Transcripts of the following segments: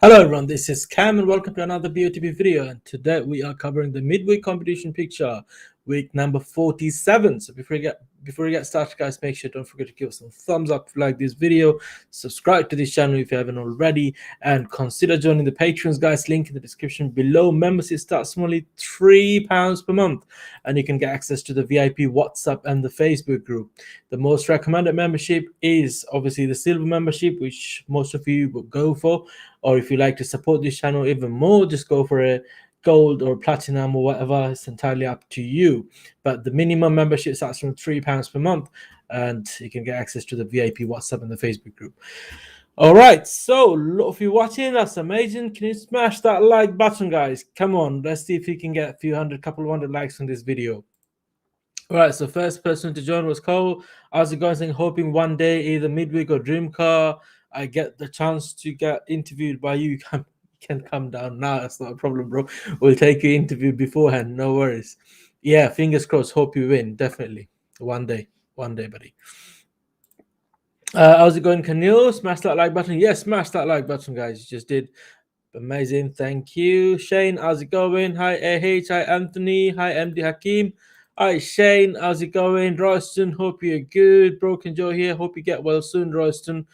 Hello everyone, this is Kam and welcome to another BOTB video, and today we are covering the midweek competition picture, week number 47. So before we get started, guys, make sure don't forget to give us some thumbs up if you like this video, subscribe to this channel if you haven't already, and consider joining the Patreons, guys. Link in the description below. Membership starts from only £3 per month, and you can get access to the VIP WhatsApp and the Facebook group. The most recommended membership is obviously the silver membership, which most of you will go for. Or if you like to support this channel even more, just go for a gold or platinum or whatever. It's entirely up to you. But the minimum membership starts from £3 per month, and you can get access to the VIP WhatsApp and the Facebook group. All right, so a lot of you watching. That's amazing. Can you smash that like button, guys? Come on, let's see if we can get a couple of hundred likes on this video. All right, so first person to join was Cole. How's it going? Saying, hoping one day either Midweek or Dreamcar I get the chance to get interviewed by you. You can come down now. That's not a problem, bro. We'll take your interview beforehand. No worries. Yeah, fingers crossed. Hope you win. Definitely. One day, buddy. How's it going, Camille? Smash that like button. Yes, smash that like button, guys. You just did. Amazing. Thank you. Shane, how's it going? Hi, AH. Hi, Anthony. Hi, MD Hakeem. Hi, Shane. How's it going? Royston, hope you're good. Broken Joe here. Hope you get well soon, Royston.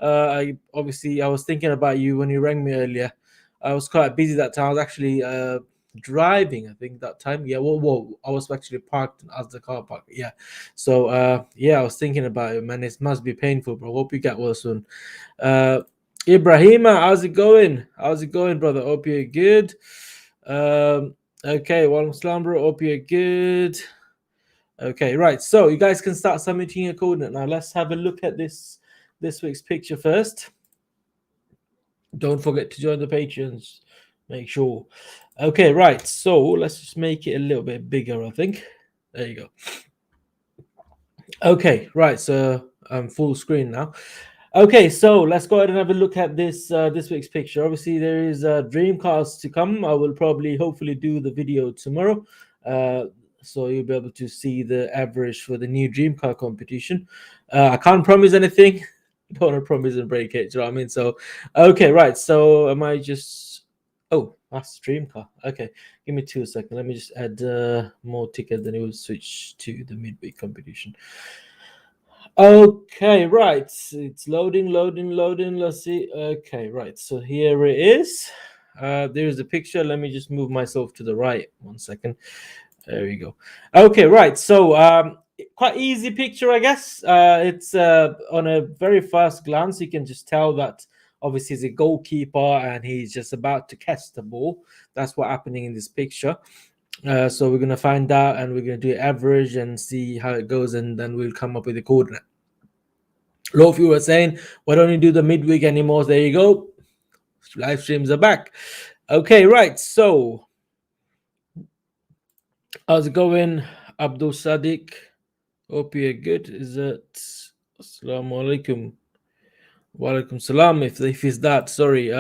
I was thinking about you when you rang me earlier. I was quite busy that time. I was actually driving, I think, that time. Yeah, well, I was actually parked at the car park. Yeah. So yeah, I was thinking about it, man. It must be painful, bro. Hope you get well soon. Ibrahima, how's it going? How's it going, brother? Hope you're good. Okay, Walaikum Salam, bro. Hope you're good. Okay, right. So you guys can start submitting your coordinate now. Let's have a look at this week's picture first. Don't forget to join the Patreons. Make sure. Okay, right. So let's just make it a little bit bigger, I think. There you go. Okay, right. So I'm full screen now. Okay, so let's go ahead and have a look at this week's picture. Obviously, there is dream cars to come. I will hopefully do the video tomorrow. So you'll be able to see the average for the new dream car competition. I can't promise anything. Don't want to promise and break it. Do you know what I mean? So, okay, right. So am I just... Oh, that's dream car. Okay, give me 2 seconds. Let me just add more tickets, then it will switch to the midweek competition. Okay, right. It's loading. Let's see. Okay, right. So here it is. There's the picture. Let me just move myself to the right. 1 second. There we go. Okay, right. So quite easy picture, I guess. It's on a very first glance, you can just tell that obviously he's a goalkeeper and he's just about to catch the ball. That's what's happening in this picture. So we're going to find out, and we're going to do average and see how it goes, and then we'll come up with a coordinate. A lot of you were saying, why don't you do the midweek anymore? There you go. Live streams are back. Okay, right. So how's it going, Abdul Sadiq? Hope you're good. Is it Assalamu alaikum? Walaikum salam, if it's that. Sorry.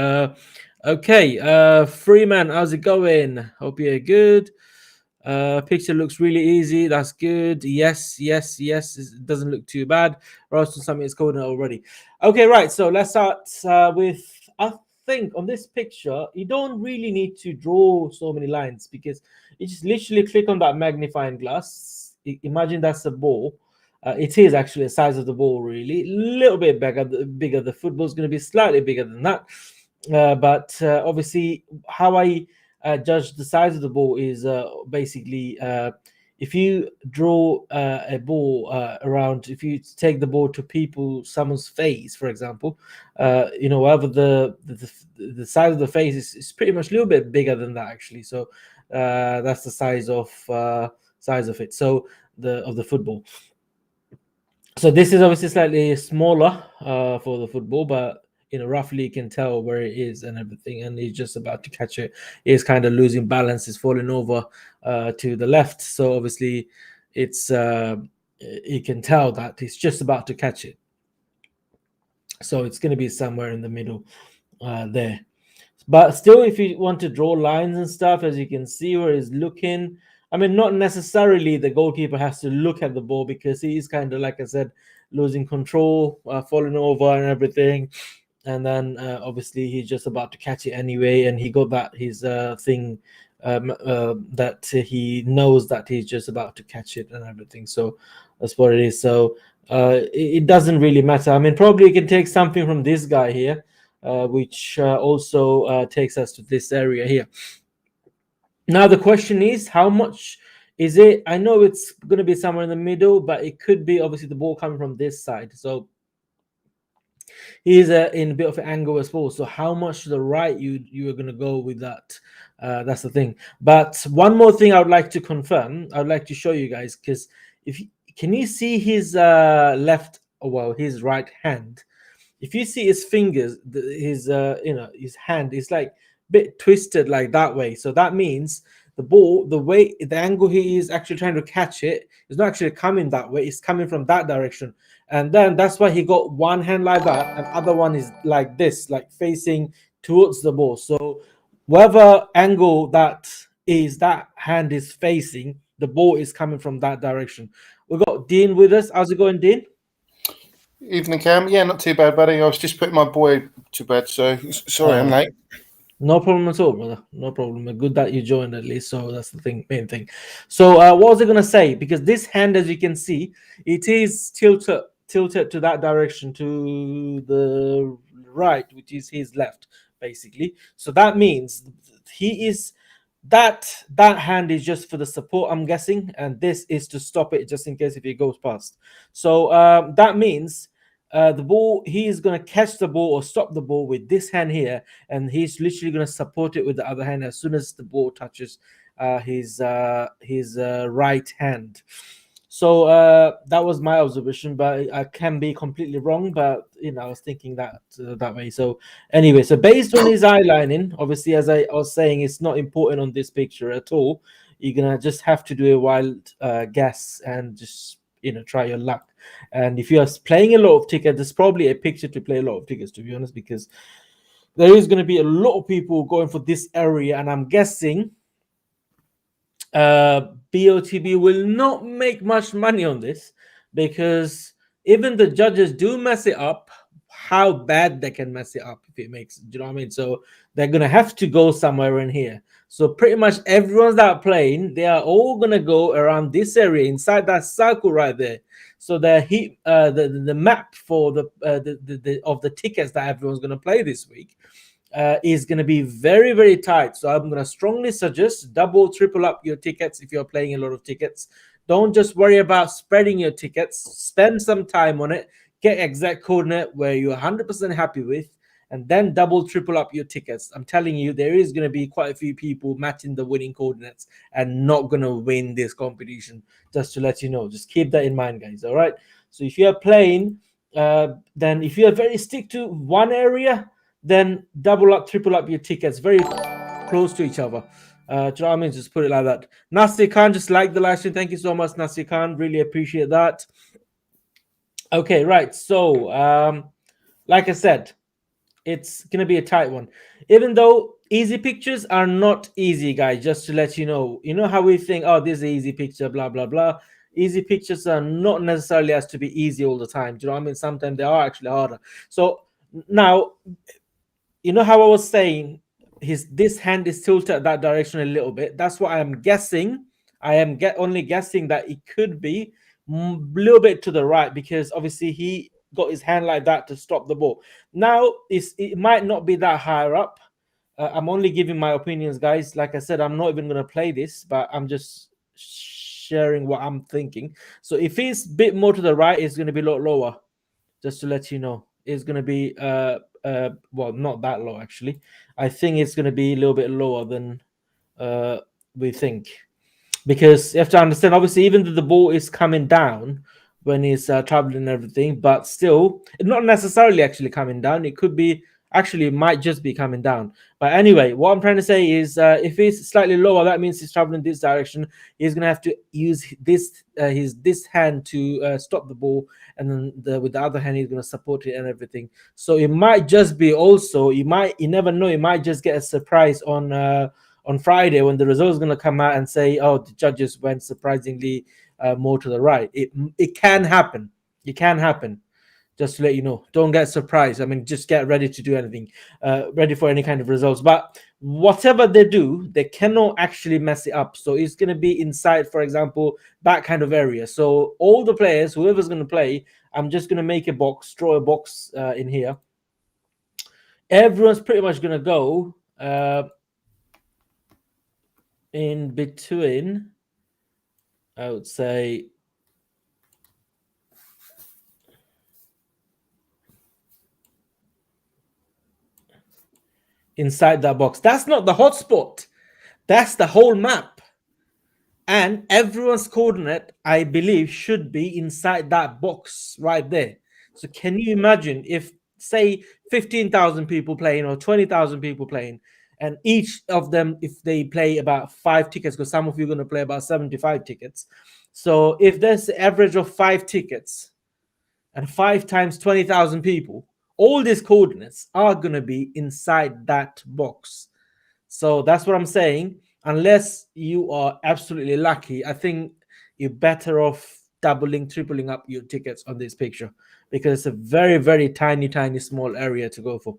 Okay. Freeman, how's it going? Hope you're good. Picture looks really easy. That's good. Yes. It doesn't look too bad. Roston something is coding already. Okay, right. So let's start with, I think on this picture, you don't really need to draw so many lines, because you just literally click on that magnifying glass. Imagine that's a ball. It is actually the size of the ball, really. A little bit bigger. The football's going to be slightly bigger than that. But obviously, how I judge the size of the ball is basically if you draw a ball around, if you take the ball to someone's face, for example, whatever the size of the face is pretty much a little bit bigger than that, actually. So that's the size of it. So of the football. So this is obviously slightly smaller for the football, but roughly you can tell where it is and everything, and he's just about to catch it. He's kind of losing balance, is falling over to the left. So obviously it's you can tell that he's just about to catch it. So it's going to be somewhere in the middle there. But still, if you want to draw lines and stuff, as you can see where he's looking, I mean, not necessarily the goalkeeper has to look at the ball, because he is kind of, like I said, losing control, falling over and everything. and then obviously he's just about to catch it anyway, and he got that his thing that he knows that he's just about to catch it and everything. So that's what it is. So it doesn't really matter. I mean, probably you can take something from this guy here, which also takes us to this area here. Now the question is, how much is it? I know it's going to be somewhere in the middle, but it could be obviously the ball coming from this side. So he's in a bit of an angle as well. So how much to the right you are going to go with that? That's the thing. But one more thing I would like to confirm, I would like to show you guys, because can you see his left, well, his right hand? If you see his fingers, his his hand is like a bit twisted like that way. So that means the ball, the angle he is actually trying to catch it is not actually coming that way. It's coming from that direction, and then that's why he got one hand like that, and other one is like this, like facing towards the ball. So whatever angle that hand is facing, the ball is coming from that direction. We got Dean with us. How's it going, Dean? Evening, Cam. Yeah, not too bad, buddy. I was just putting my boy to bed, so sorry I'm late. No problem at all, brother. No problem. Good that you joined at least. So that's the main thing. So what was I gonna say? Because this hand, as you can see, it is tilted to that direction, to the right, which is his left, basically. So that means he is that hand is just for the support, I'm guessing, and this is to stop it just in case if it goes past. So that means the ball, he is going to catch the ball or stop the ball with this hand here, and he's literally going to support it with the other hand as soon as the ball touches his right hand. So that was my observation, but I can be completely wrong. But I was thinking that way. So anyway, so based on his eye lining, obviously, as I was saying, it's not important on this picture at all. You're gonna just have to do a wild guess and just try your luck. And if you are playing a lot of tickets, it's probably a picture to play a lot of tickets, to be honest, because there is going to be a lot of people going for this area, and I'm guessing BOTB will not make much money on this, because even the judges do mess it up. How bad they can mess it up if it makes, do you know what I mean? So they're gonna have to go somewhere in here. So pretty much everyone's that are playing, they are all gonna go around this area inside that circle right there. So the map for the of the tickets that everyone's gonna play this week is going to be very, very tight. So I'm going to strongly suggest double, triple up your tickets if you're playing a lot of tickets. Don't just worry about spreading your tickets. Spend some time on it. Get exact coordinate where you're 100% happy with, and then double, triple up your tickets. I'm telling you, there is going to be quite a few people matching the winning coordinates and not going to win this competition. Just to let you know, just keep that in mind, guys. All right. So if you're playing, then if you're very stick to one area, then double up, triple up your tickets very close to each other. Do you know what I mean? Just put it like that. Nasir Khan, just like the live stream. Thank you so much, Nasir Khan. Really appreciate that. Okay, right. So, like I said, it's gonna be a tight one. Even though easy pictures are not easy, guys. Just to let you know, how we think, oh, this is an easy picture, blah blah blah. Easy pictures are not necessarily has to be easy all the time. Do you know what I mean? Sometimes they are actually harder. So now, how I was saying, this hand is tilted that direction a little bit. That's what I am guessing. I am only guessing that it could be a little bit to the right, because obviously he got his hand like that to stop the ball. Now it might not be that higher up. I'm only giving my opinions, guys. Like I said, I'm not even going to play this, but I'm just sharing what I'm thinking. So if it's a bit more to the right, it's going to be a lot lower. Just to let you know, it's going to be well, not that low actually. I think it's going to be a little bit lower than we think, because you have to understand, obviously, even though the ball is coming down when it's traveling and everything, but still not necessarily actually coming down. It could be, actually, it might just be coming down. But anyway, what I'm trying to say is, if it's slightly lower, that means he's traveling this direction. He's going to have to use this hand to stop the ball, and then with the other hand he's going to support it and everything. So it might just be, also, you never know, you might just get a surprise on Friday when the results going to come out and say, oh, the judges went surprisingly more to the right. It can happen. It can happen. Just to let you know, don't get surprised. I mean, just get ready to do anything, ready for any kind of results. But whatever they do, they cannot actually mess it up. So it's going to be inside, for example, that kind of area. So all the players, whoever's going to play, I'm just going to make a box, draw a box in here. Everyone's pretty much going to go in between, I would say, inside that box. That's not the hotspot. That's the whole map. And everyone's coordinate, I believe, should be inside that box right there. So can you imagine if, say, 15,000 people playing or 20,000 people playing, and each of them, if they play about 5 tickets, because some of you are going to play about 75 tickets. So if there's an average of 5 tickets and 5 times 20,000 people, all these coordinates are going to be inside that box. So that's what I'm saying. Unless you are absolutely lucky, I think you're better off doubling, tripling up your tickets on this picture, because it's a very, very tiny, tiny, small area to go for.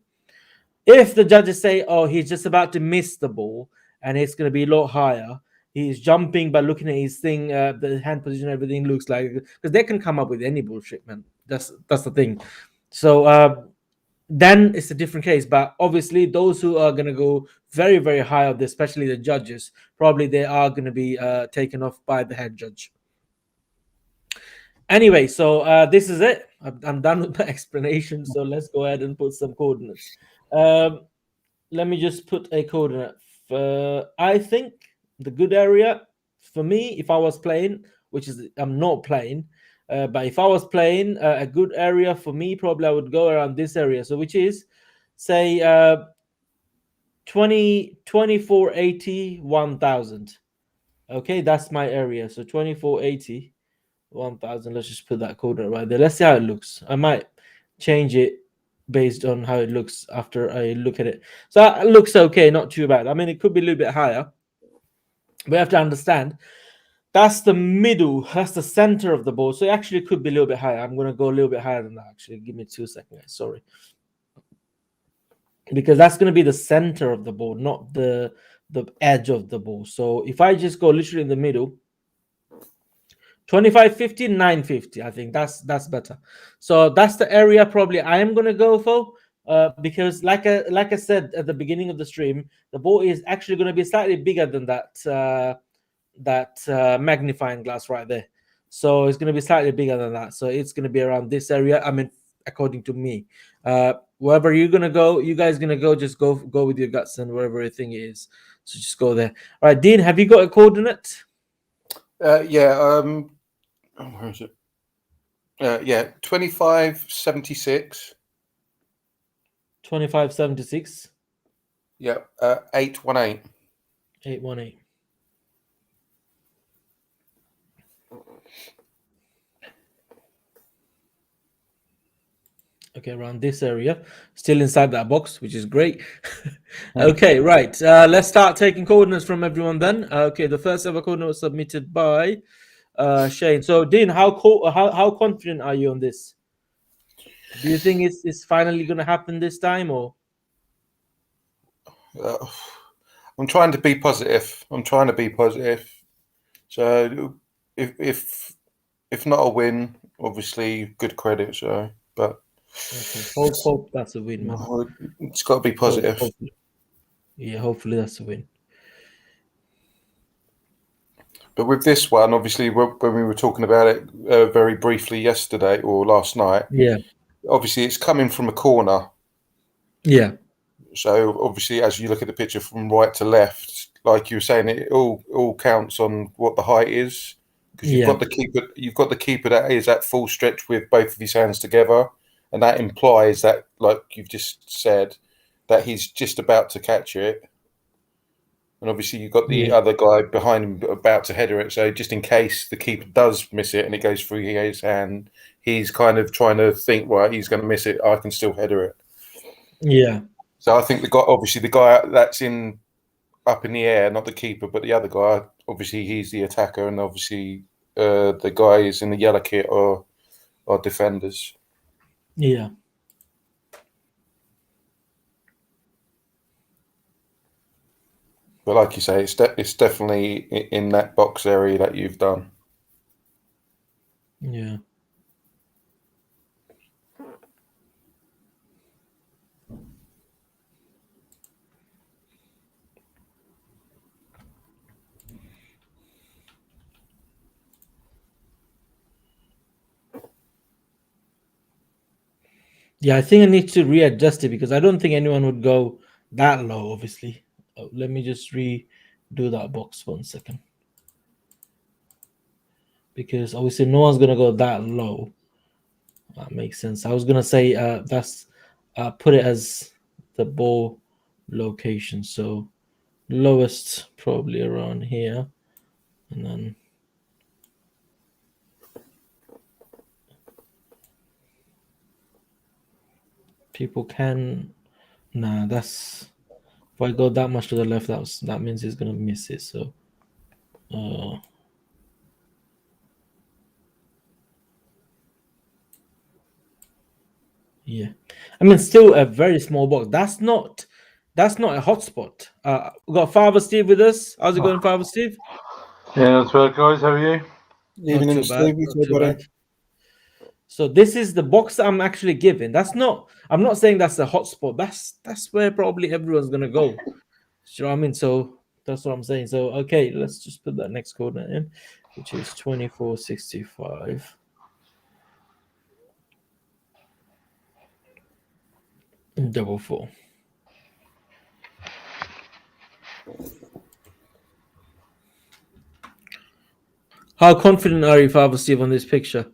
If the judges say, oh, he's just about to miss the ball and it's going to be a lot higher, he's jumping, but looking at his thing, the hand position, everything looks like, because they can come up with any bullshit, man. That's the thing. So then it's a different case. But obviously, those who are going to go very, very high up, especially the judges, probably they are going to be taken off by the head judge. Anyway, so this is it. I'm done with the explanation. So let's go ahead and put some coordinates. Let me just put a coordinate. I think the good area for me, if I was playing, which is I'm not playing, but if I was playing, a good area for me, probably I would go around this area. So which is, say, 2480, 1000. Okay, that's my area. So 2480, 1000. Let's just put that coordinate right there. Let's see how it looks. I might change it based on how it looks after I look at it. So it looks okay, not too bad. I mean, it could be a little bit higher. We have to understand that's the middle, that's the center of the board. So it actually could be a little bit higher. I'm going to go a little bit higher than that, actually. Give me 2 seconds, guys. Sorry. Because that's going to be the center of the board, not the edge of the board. So if I just go literally in the middle, 2550, 950, I think that's better. So that's the area probably I am going to go for, because like I said at the beginning of the stream, the board is actually going to be slightly bigger than that magnifying glass right there. So it's going to be slightly bigger than that. So it's going to be around this area. I mean, according to me, wherever you're going to go, you guys going to go, just go with your guts and wherever your thing is. So just go there. All right, Dean, have you got a coordinate? Yeah. Where is it? Yeah, 2576. 2576. Yeah, 818. 818. Okay, around this area, still inside that box, which is great. Okay, right. Let's start taking coordinates from everyone then. Okay, the first ever coordinate was submitted by Shane. So, Dean, how confident are you on this? Do you think it's finally going to happen this time, or? I'm trying to be positive. So, if not a win, obviously good credit. So, but okay. Hope that's a win, man. It's got to be positive. Hopefully that's a win. But with this one, obviously, when we were talking about it very briefly yesterday or last night, obviously it's coming from a corner. Yeah. So obviously, as you look at the picture from right to left, like you were saying, it all counts on what the height is, because you've got the keeper that is at full stretch with both of his hands together, and that implies that, like you've just said, that he's just about to catch it. And obviously you've got the other guy behind him about to header it. So just in case the keeper does miss it and it goes through his hand, he's kind of trying to think, well, he's going to miss it, I can still header it. Yeah. So I think the guy that's up in the air, not the keeper, but the other guy, obviously he's the attacker, and obviously the guys in the yellow kit are defenders. Yeah. But like you say, it's definitely in that box area that you've done. Yeah. Yeah, I think I need to readjust it because I don't think anyone would go that low, obviously. Let me just redo that box 1 second. Because obviously no one's gonna go that low. That makes sense. I was gonna say that's put it as the ball location. So lowest probably around here. And then people can that's if I go that much to the left, that means he's gonna miss it. So yeah, I mean, still a very small box. That's not a hotspot. We got Father Steve with us. How's it going, Father Steve? Yeah, not bad, guys. How are you? Not Evening, too bad. Steve. Not too bad. So this is the box that I'm actually giving. That's not. I'm not saying that's a hotspot. That's where probably everyone's gonna go. Do you know what I mean? So that's what I'm saying. So okay, let's just put that next coordinate in, which is 2465. Double four. How confident are you, Father Steve, on this picture?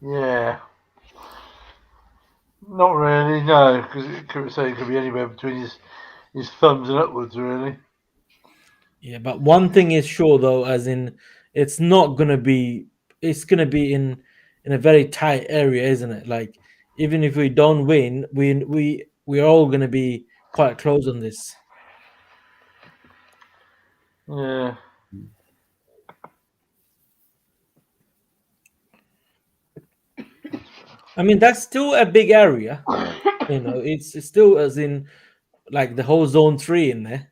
Yeah, not really. No, because it could be anywhere between his thumbs and upwards, really. Yeah, but one thing is sure though, as in it's not gonna be. It's gonna be in a very tight area, isn't it? Like even if we don't win, we're all gonna be quite close on this. Yeah. I mean, that's still a big area. It's still as in like the whole zone 3 in there.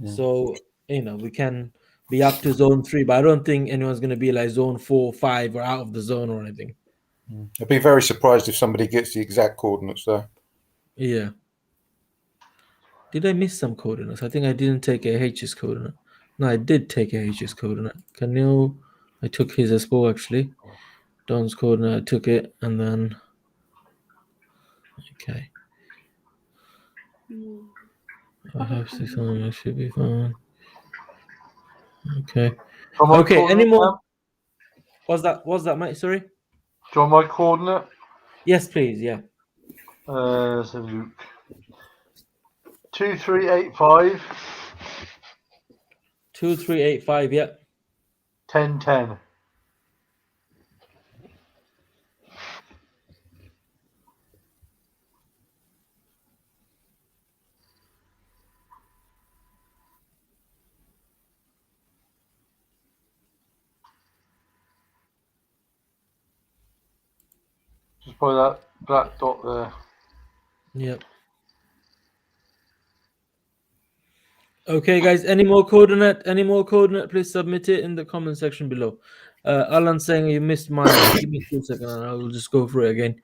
So we can be up to zone 3, but I don't think anyone's gonna be like zone 4, 5, or out of the zone or anything. I'd be very surprised if somebody gets the exact coordinates though. Yeah. Did I miss some coordinates? I think I didn't take a H's coordinate. No, I did take a H's coordinate. Canil, I took his as well actually. Don's coordinate, I took it, and then okay. I have 600. I should be fine. Okay. Do you want my Okay. Any coordinate, more? Cam? Was that mate? Sorry. Do you want my coordinate? Yes, please. Yeah. Let's have a look. 2385 2385. Yeah. 1010. Just by that black dot there. Yep. Okay, guys. Any more coordinate? Any more coordinate? Please submit it in the comment section below. Alan saying you missed mine. Give me 2 seconds, and I will just go through it again.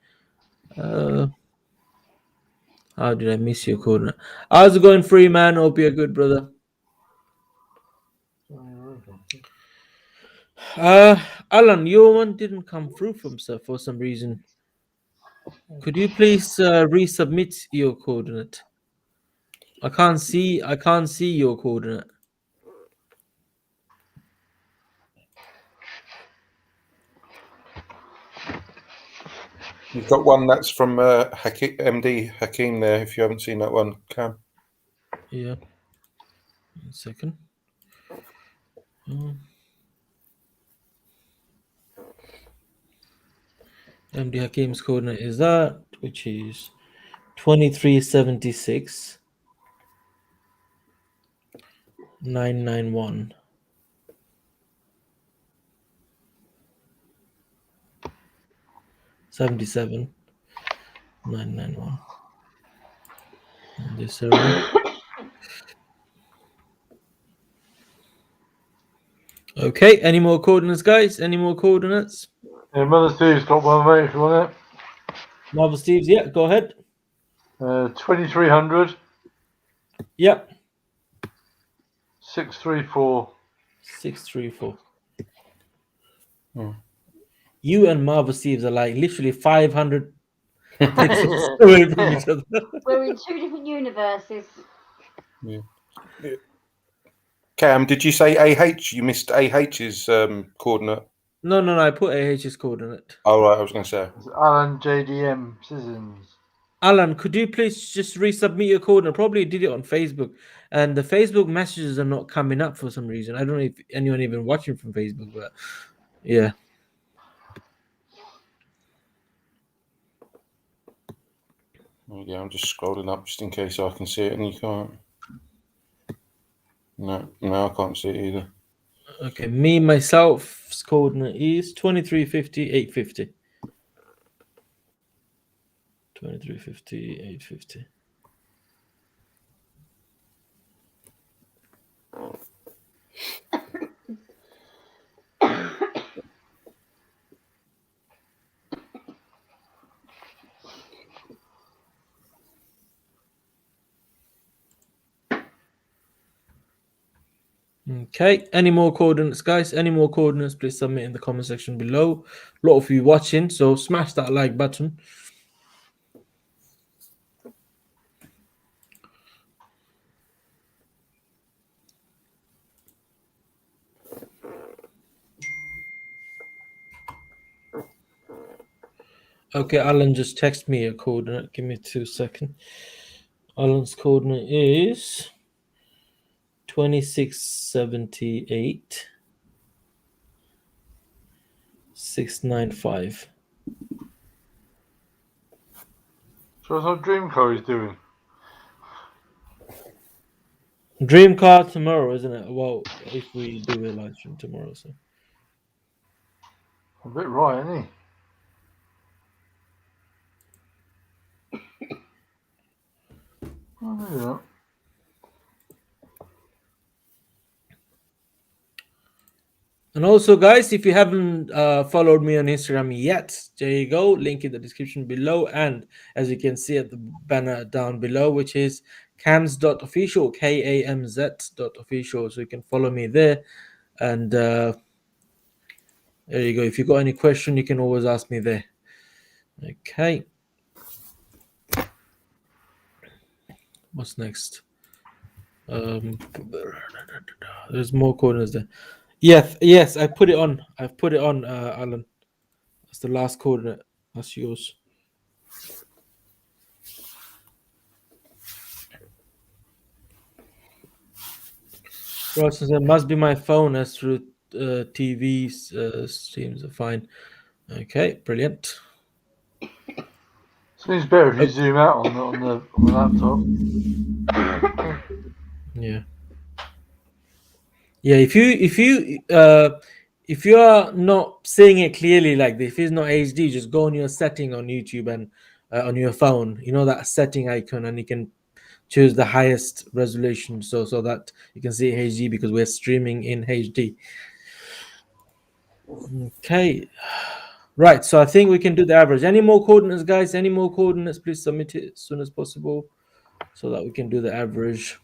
How did I miss your coordinate? How's it going, free man? Hope you're good, brother. Alan, your one didn't come through from sir for some reason. Could you please resubmit your coordinate? I can't see your coordinate. You've got one that's from MD Hakeem there. If you haven't seen that one, Cam. Yeah. 1 second. MD Hakim's coordinate is that, which is 2376 991. 77 991. And this server. Okay, any more coordinates, guys? Any more coordinates? Yeah, Mother Steve's got one, mate, if you want it. Marvel Steve's, yeah, go ahead. 2300. Yep. 634. 634. Hmm. You and Marvel Steve's are like literally 500 pixels away from each other. We're in two different universes. Yeah. Cam, did you say AH? You missed AH's coordinate. No, I put AH's coordinate. Oh, right, I was going to say. It's Alan JDM Sissons. Alan, could you please just resubmit your coordinate? Probably did it on Facebook, and the Facebook messages are not coming up for some reason. I don't know if anyone even watching from Facebook, but yeah. Yeah, I'm just scrolling up just in case I can see it and you can't. No, I can't see it either. Okay, myself's coordinate is 2350 850. 2350 850. Okay, any more coordinates, guys? Any more coordinates, please submit in the comment section below. A lot of you watching, so smash that like button. Okay, Alan just text me a coordinate. Give me 2 seconds. Alan's coordinate is 2678 695. So that's what Dreamco is doing. Dream car tomorrow, isn't it? Well, if we do a live stream tomorrow, so. A bit right, isn't he? Oh, maybe not. And also, guys, if you haven't followed me on Instagram yet, there you go. Link in the description below. And as you can see at the banner down below, which is kams.official, KAMZ.official. So you can follow me there. And there you go. If you got any question, you can always ask me there. Okay. What's next? There's more coordinates there. Yes, I put it on. I've put it on, Alan. That's the last coordinate. That's yours. Ross says, it must be my phone as through TV streams are fine. Okay, brilliant. Seems better if you zoom out on the laptop. Yeah. If you are not seeing it clearly, like if it's not HD, just go on your setting on YouTube and on your phone. You know that setting icon, and you can choose the highest resolution, so that you can see HD because we're streaming in HD. Okay. Right, so I think we can do the average. Any more coordinates, guys? Any more coordinates? Please submit it as soon as possible so that we can do the average.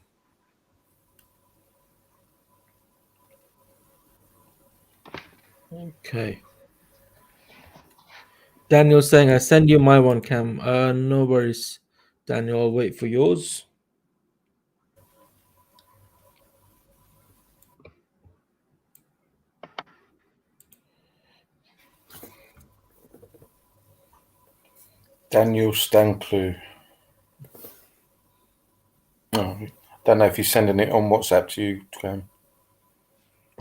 Okay. Daniel saying, I send you my one, Cam. No worries, Daniel. I'll wait for yours. Daniel Stanklu. Oh, don't know if he's sending it on WhatsApp to you, Cam.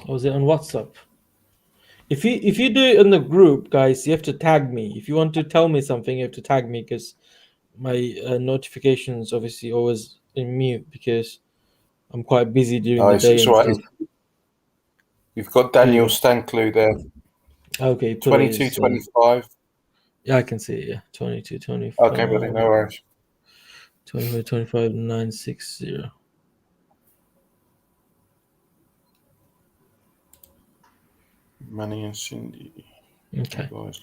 Was it on WhatsApp? If you do it in the group, guys, you have to tag me. If you want to tell me something, you have to tag me because my notifications obviously always in mute because I'm quite busy during the day. It's all right. You've got Daniel Stanklu there. Okay, 2225. Yeah, I can see it. Yeah, 22, 25. Okay, buddy, no worries. 24, 25, 960. Money and Cindy. Okay. I was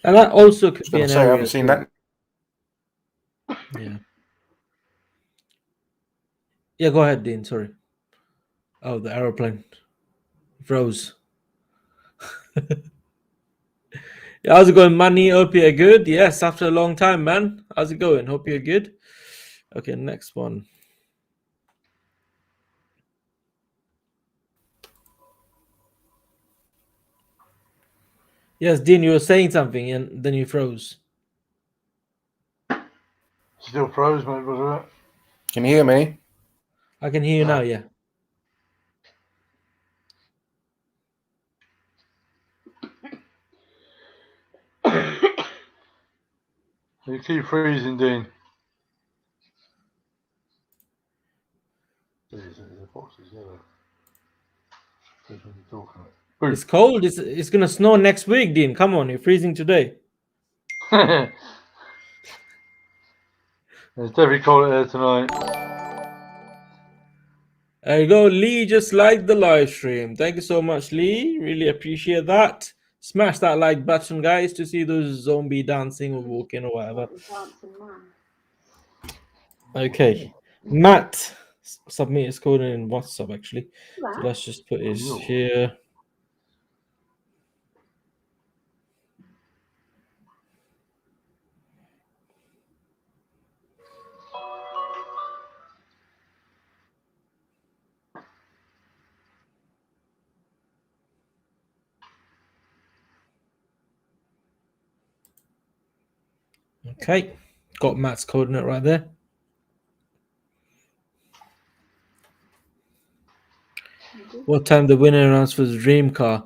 And that also could be going an to say I area. haven't as seen well. that. Yeah. Yeah, go ahead, Dean. Sorry. Oh, the aeroplane froze. Yeah, how's it going, Money? Hope you're good. Yes, after a long time, man. How's it going? Hope you're good. Okay, next one. Yes, Dean, you were saying something and then you froze. Still froze, mate, was it? Can you hear me? I can hear you now, yeah. You keep freezing, Dean. It's cold. It's gonna snow next week, Dean. Come on, you're freezing today. It's definitely cold out there tonight. There you go, Lee. Just like the live stream. Thank you so much, Lee. Really appreciate that. Smash that like button, guys, to see those zombie dancing or walking or whatever. Okay, Matt submit his code in WhatsApp actually. So let's just put his here. Okay, got Matt's coordinate right there. What time the winner announced for the dream car?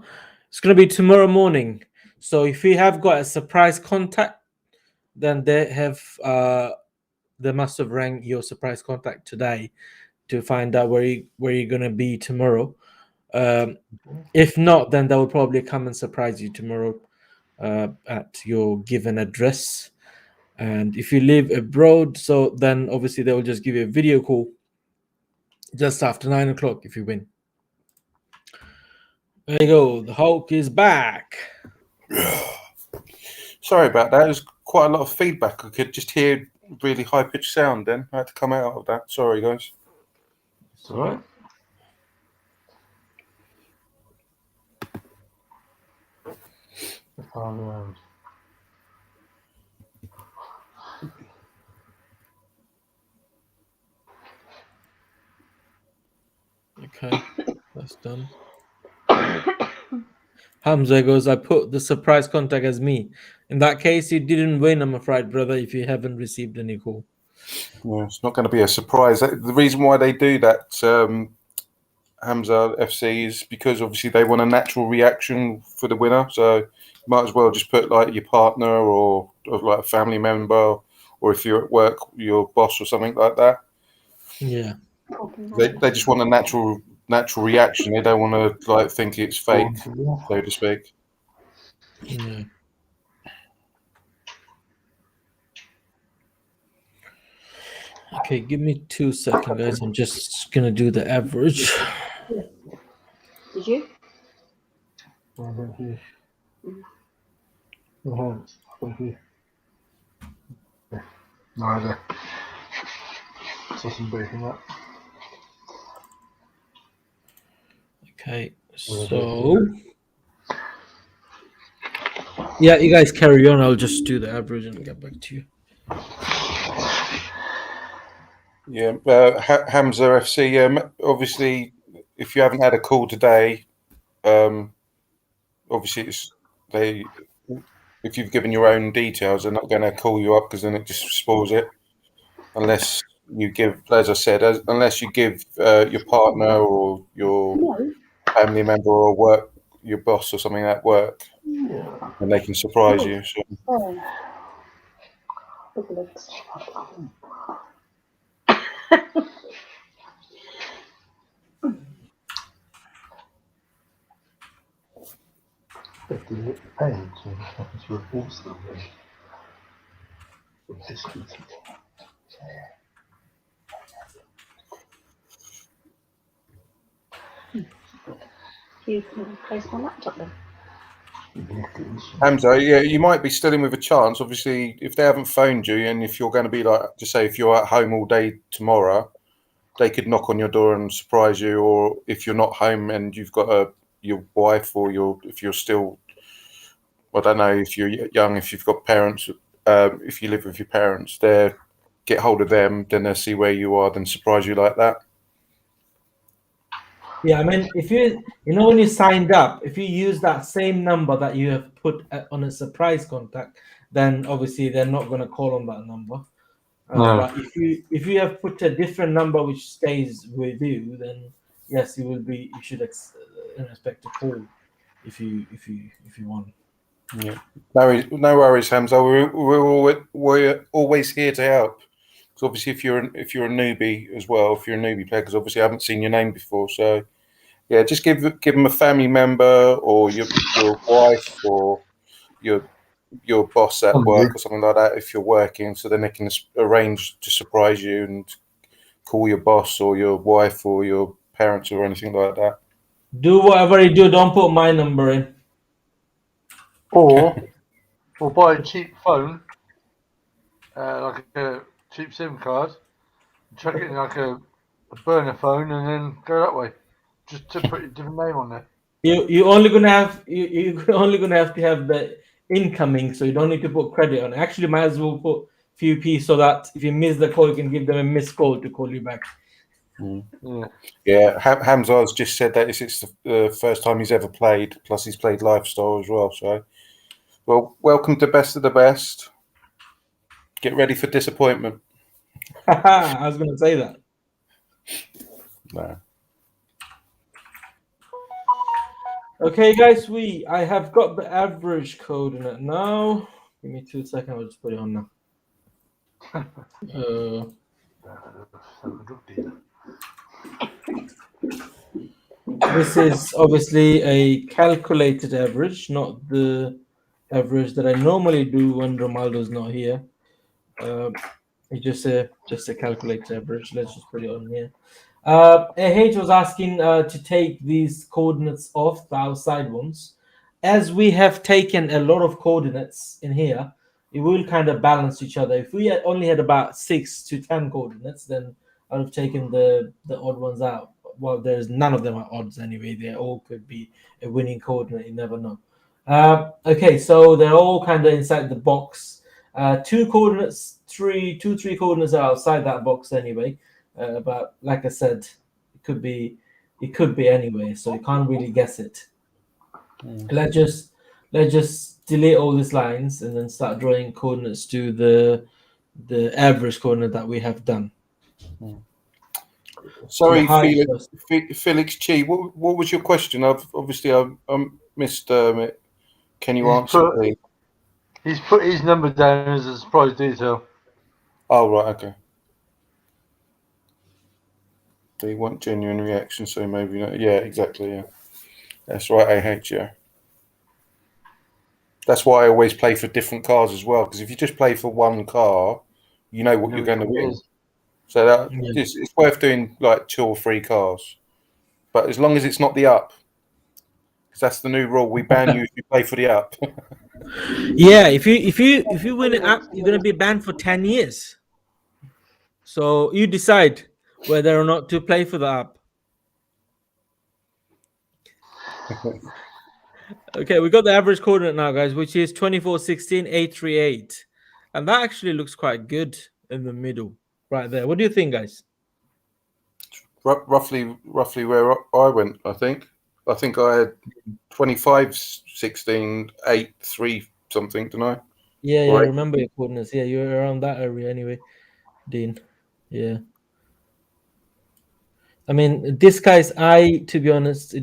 It's gonna be tomorrow morning. So if you have got a surprise contact, then they must have rang your surprise contact today to find out where you're gonna be tomorrow. If not, then they will probably come and surprise you tomorrow at your given address. And if you live abroad, so then obviously they will just give you a video call just after 9 o'clock if you win. There you go. The Hulk is back. Sorry about that. There's quite a lot of feedback. I could just hear really high pitched sound then. I had to come out of that. Sorry, guys. It's all right. Okay, that's done. Hamza goes, I put the surprise contact as me. In that case, you didn't win, I'm afraid, brother, if you haven't received any call. Yeah, it's not going to be a surprise. The reason why they do that, Hamza FC, is because obviously they want a natural reaction for the winner. So you might as well just put like your partner or like a family member, or if you're at work, your boss or something like that. Yeah. They just want a natural reaction. They don't want to like think it's fake, so to speak. Yeah. Okay, give me 2 seconds, guys. I'm just gonna do the average. Did you? Neither. Something breaking up. Okay, so yeah, you guys carry on. I'll just do the average and get back to you. Yeah, Hamza FC. Obviously, if you haven't had a call today, obviously if you've given your own details, they're not going to call you up because then it just spoils it. Unless you give, as I said, unless you give your partner or your family member or your boss or something at work, and they can surprise you. So. You can place my laptop then. Hamza, yeah, you might be still in with a chance. Obviously, if they haven't phoned you, and if you're going to be like, just say, if you're at home all day tomorrow, they could knock on your door and surprise you. Or if you're not home and you've got your wife, or if you're still, I don't know, if you're young, if you've got parents, if you live with your parents, they get hold of them, then they'll see where you are, then surprise you like that. Yeah, I mean, if you when you signed up, if you use that same number that you have put on a surprise contact, then obviously they're not going to call on that number. No. But if you have put a different number which stays with you, then yes, you should expect a call if you want. Yeah, no worries, Hamza. We're always here to help. So obviously, if you're a newbie as well, if you're a newbie player, because obviously I haven't seen your name before, so yeah, just give them a family member or your wife or your boss at work or something like that if you're working, so then they can arrange to surprise you and call your boss or your wife or your parents or anything like that. Do whatever you do. Don't put my number in. Or buy a cheap phone, like a cheap SIM card, chuck it in like a burner phone, and then go that way. Just to put a different name on there. You're only gonna have you're only gonna have to have the incoming, so you don't need to put credit on it. Actually, might as well put few p so that if you miss the call, you can give them a missed call to call you back. Yeah, Hamza's just said that it's the first time he's ever played. Plus, he's played Lifestyle as well. So, well, welcome to Best of the Best. Get ready for disappointment. I was gonna say that. No. Okay, guys, I have got the average code in it now. Give me 2 seconds. I'll just put it on now. This is obviously a calculated average, not the average that I normally do when Romaldo's not here. It's just a calculated average. Let's just put it on here. AH was asking to take these coordinates off, the outside ones. As we have taken a lot of coordinates in here, it will kind of balance each other. If we only had about 6 to 10 coordinates, then I would have taken the odd ones out. Well, there's none of them are odds anyway. They all could be a winning coordinate. You never know. Okay, so they're all kind of inside the box. 2 coordinates, three coordinates are outside that box anyway. But like I said, it could be anyway, so you can't really guess it. Let's just delete all these lines and then start drawing coordinates to the average coordinate that we have done. Sorry, Felix Chi. What was your question? I missed it. Can you answer, please? He's put his number down as a surprise detail. Oh, right, okay. They want genuine reaction, so maybe not. Yeah, exactly. Yeah, that's right. AH. Yeah, that's why I always play for different cars as well. Because if you just play for one car, you know what you're going to win. So it's worth doing like 2 or 3 cars, but as long as it's not the up, because that's the new rule. We ban you if you play for the up. Yeah, if you win it up, you're going to be banned for 10 years. So you decide whether or not to play for the up. Okay, we got the average coordinate now, guys, which is 2416,838. And that actually looks quite good in the middle, right there. What do you think, guys? Roughly where I went, I think. I think I had 2516,830 something, didn't I? Yeah, I remember your coordinates. Yeah, you're around that area anyway, Dean. Yeah. I mean, this guy's eye, to be honest,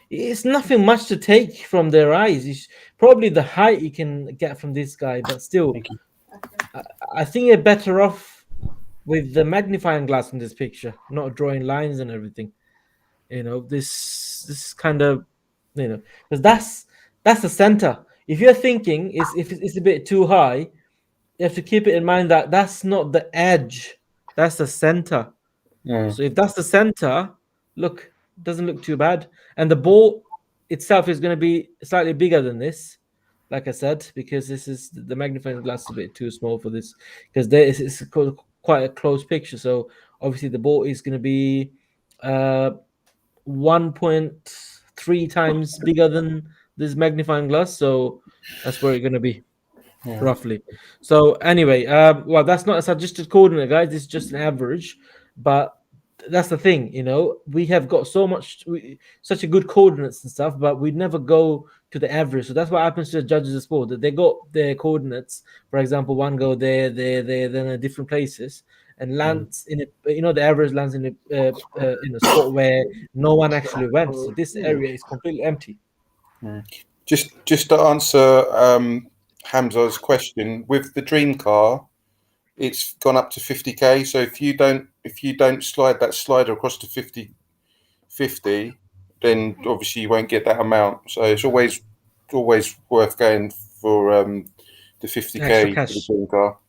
it's nothing much to take from their eyes. It's probably the height you can get from this guy, but still, I think you're better off with the magnifying glass in this picture, not drawing lines and everything. This kind of, because that's the center. If you're thinking if it's a bit too high, you have to keep it in mind that that's not the edge, that's the center. So if that's the center, look, doesn't look too bad. And the ball itself is going to be slightly bigger than this, like I said, because this is the magnifying glass is a bit too small for this, because there is it's quite a close picture. So obviously the ball is going to be 1.3 times bigger than this magnifying glass. So that's where it's going to be. Yeah. Roughly. So anyway, well, that's not a suggested coordinate, guys. This is just an average, but that's the thing, we have got such a good coordinates and stuff, but we never go to the average. So that's what happens to the judges of sport, that they got their coordinates. For example, one go there, then in different places, and lands in it. The average lands in a spot where no one actually went. So this area is completely empty. Just to answer Hamza's question, with the dream car, it's gone up to 50k. So if you don't slide that slider across to 50, then obviously you won't get that amount. So it's always worth going for the 50k for the dream car.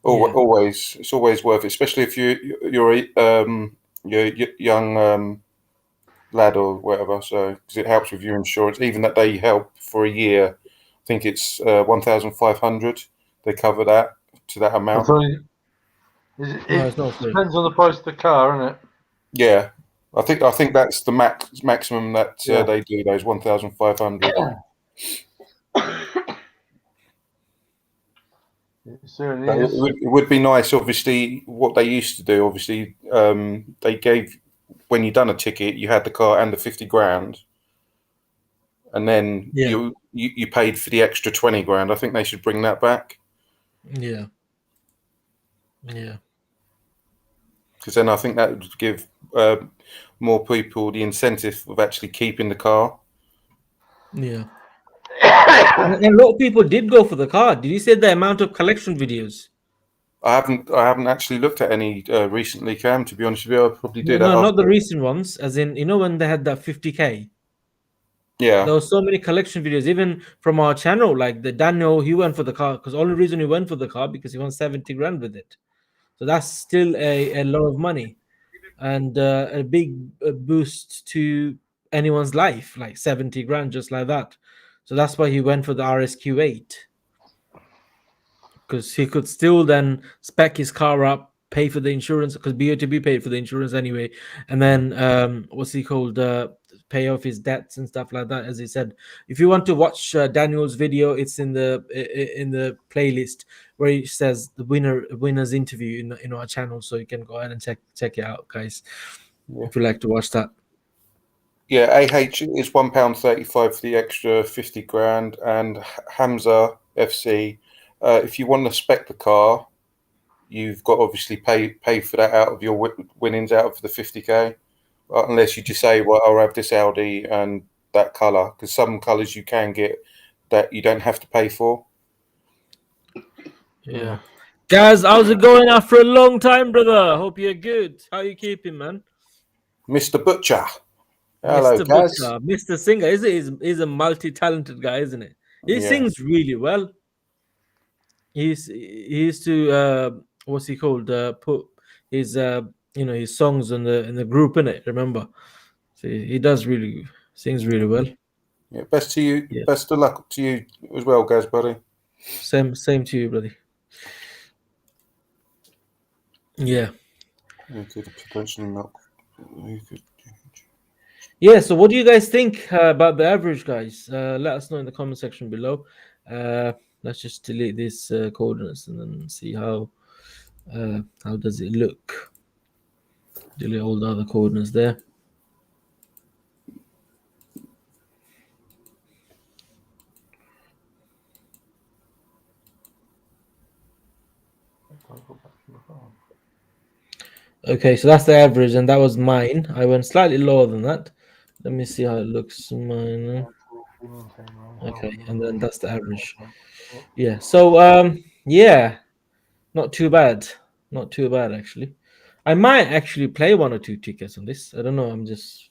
Always, it's always worth it, especially if you're a young lad or whatever. So because it helps with your insurance, even that they help for a year. I think it's 1,500. They cover that to that amount. It depends on the price of the car, isn't it? Yeah, I think that's the maximum that they do, those 1,500. It would be nice, obviously. What they used to do, obviously, they gave, when you done a ticket, you had the car and the 50 grand, and then you paid for the extra 20 grand. I think they should bring that back. Yeah. Because then I think that would give more people the incentive of actually keeping the car. Yeah. And a lot of people did go for the car. Did you say the amount of collection videos? I haven't actually looked at any recently, Cam. To be honest with you, I probably did. No, not the recent ones. As in, when they had that 50k. Yeah. There were so many collection videos, even from our channel. Like the Daniel, he went for the car because the only reason he went for the car because he won 70 grand with it. So that's still a lot of money, and a big boost to anyone's life, like 70 grand, just like that. So that's why he went for the RSQ8, because he could still then spec his car up, pay for the insurance, because BOTB paid for the insurance anyway, and then what's he called, pay off his debts and stuff like that. As he said, if you want to watch Daniel's video, it's in the playlist where he says the winner's interview in our channel, so you can go ahead and check it out, guys, if you like to watch that. Yeah, AH is £1.35 for the extra 50 grand, and Hamza FC, if you want to spec the car, you've got to obviously pay for that out of your winnings, out of the 50k, unless you just say, well, I'll have this Audi and that colour, because some colours you can get that you don't have to pay for. Yeah. Guys, how's it going after a long time, brother? Hope you're good. How you keeping, man? Mr. Butcher. Hello, Mr. guys. Butcher, Mr. Singer. He's a multi-talented guy, isn't it? He sings really well. He used to what's he called? Put his his songs in the group, in it. Remember? So he sings really well. Yeah, best to you. Yeah. Best of luck to you as well, guys, buddy. Same to you, buddy. Yeah. You could potentially milk. Yeah. So, what do you guys think about the average, guys? Let us know in the comment section below. Let's just delete these coordinates and then see how does it look. Delete all the other coordinates there. Okay, so that's the average, and that was mine. I went slightly lower than that. Let me see how it looks. Mine. Okay, and then that's the average. Yeah. So yeah, not too bad. Not too bad, actually. I might actually play 1 or 2 tickets on this. I don't know. I'm just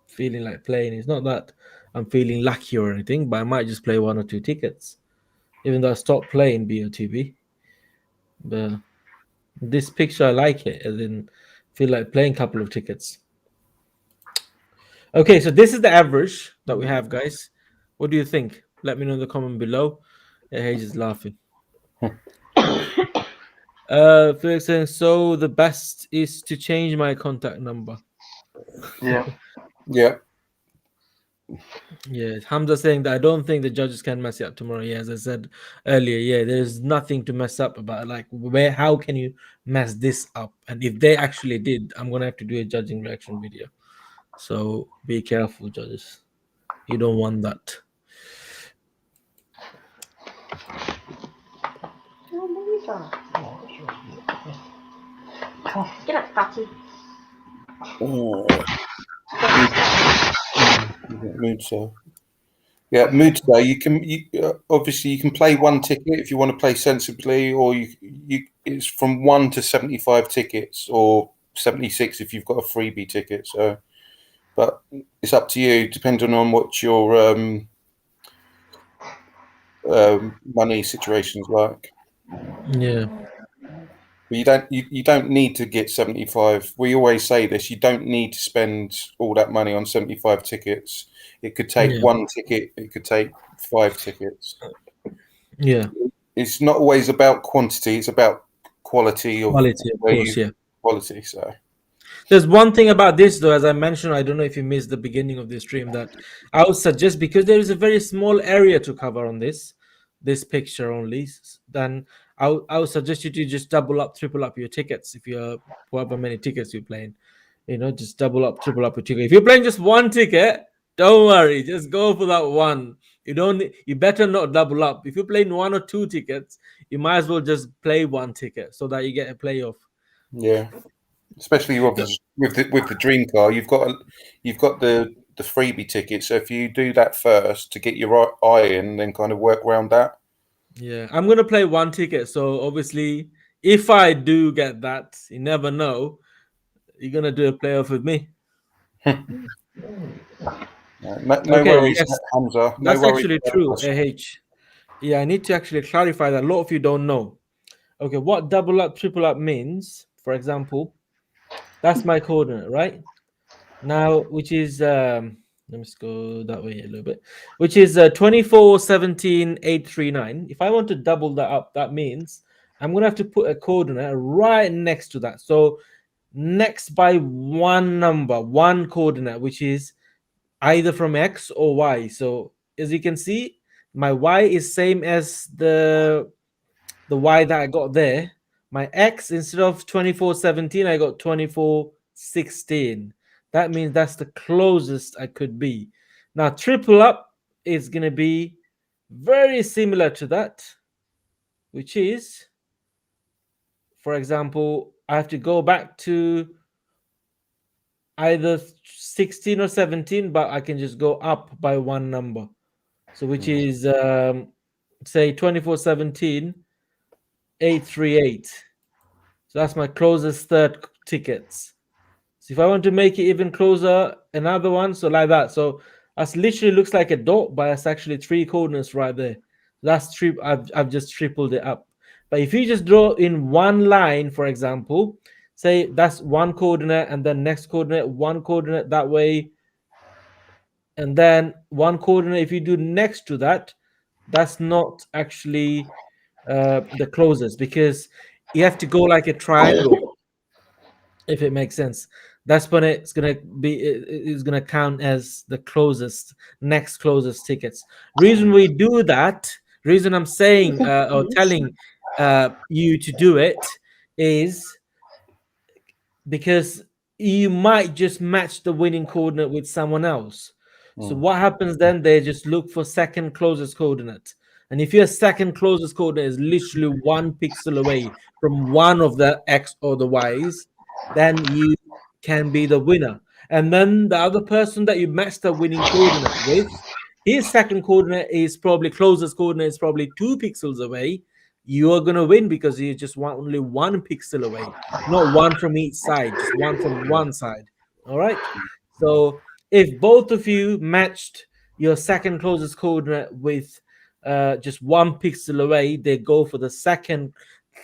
feeling like playing. It's not that I'm feeling lucky or anything, but I might just play 1 or 2 tickets, even though I stopped playing BOTB. But this picture, I like it, and then feel like playing a couple of tickets. Okay, so this is the average that we have, guys. What do you think? Let me know in the comment below. Yeah, Hayes is laughing. Felix saying, so the best is to change my contact number. Yeah. Yeah. Yeah, Hamza saying that I don't think the judges can mess it up tomorrow. Yeah, as I said earlier, yeah, there's nothing to mess up about. Like, how can you mess this up? And if they actually did, I'm gonna have to do a judging reaction video. So be careful, judges. You don't want that. Get up, Fatty. Mood so. Yeah, mood today. You can obviously you can play one ticket if you want to play sensibly, or you it's from 1 to 75 tickets, or 76 if you've got a freebie ticket. So, but it's up to you, depending on what your money situation's like. Yeah. But you don't need to get 75. We always say this: you don't need to spend all that money on 75 tickets. It could take one ticket. It could take 5 tickets. Yeah. It's not always about quantity. It's about quality. Of course, yeah. Quality. So there's one thing about this, though, as I mentioned, I don't know if you missed the beginning of the stream, that I would suggest, because there is a very small area to cover on this picture only, then I would suggest you to just double up, triple up your tickets. If you're however many tickets you're playing, just double up, triple up your ticket. If you're playing just one ticket, don't worry, just go for that one. You better not double up. If you're playing 1 or 2 tickets, you might as well just play one ticket so that you get a playoff. Yeah, especially with the dream car, you've got the freebie ticket. So if you do that first to get your eye in, then kind of work around that. Yeah, I'm gonna play one ticket. So obviously, if I do get that, you never know, you're gonna do a playoff with me. No worries, yes. Hamza. No That's worries. actually true, AH. Yeah, I need to actually clarify that. A lot of you don't know. Okay, what double up, triple up means, for example, that's my coordinate, right? Now, which is, let me just go that way a little bit, which is 24, 17, 839. If I want to double that up, that means I'm going to have to put a coordinate right next to that. So next by one number, one coordinate, which is either from X or Y. So as you can see, my Y is same as the Y that I got there. My X, instead of 2417, I got 2416. That means that's the closest I could be. Now, triple up is going to be very similar to that, which is, for example, I have to go back to either 16 or 17, but I can just go up by one number. So which is, say, 2417, 838. So that's my closest third tickets. So if I want to make it even closer, another one, so like that. So that's literally looks like a dot, but it's actually 3 coordinates right there. That's I've just tripled it up. But if you just draw in one line, for example, say that's one coordinate, and then next coordinate, one coordinate that way, and then one coordinate. If you do next to that, that's not actually the closest, because you have to go like a triangle, if it makes sense. That's when it's gonna count as the next closest tickets. Reason we do that, reason I'm saying or telling you to do it, is because you might just match the winning coordinate with someone else. So what happens then? They just look for second closest coordinate. And if your second closest coordinate is literally 1 pixel away from one of the X or the Y's, then you can be the winner. And then the other person that you match the winning coordinate with, his second coordinate is probably closest coordinate is probably 2 pixels away. You are gonna win because you just want only 1 pixel away, not one from each side, just one from one side. All right. So if both of you matched your second closest coordinate with just 1 pixel away, they go for the second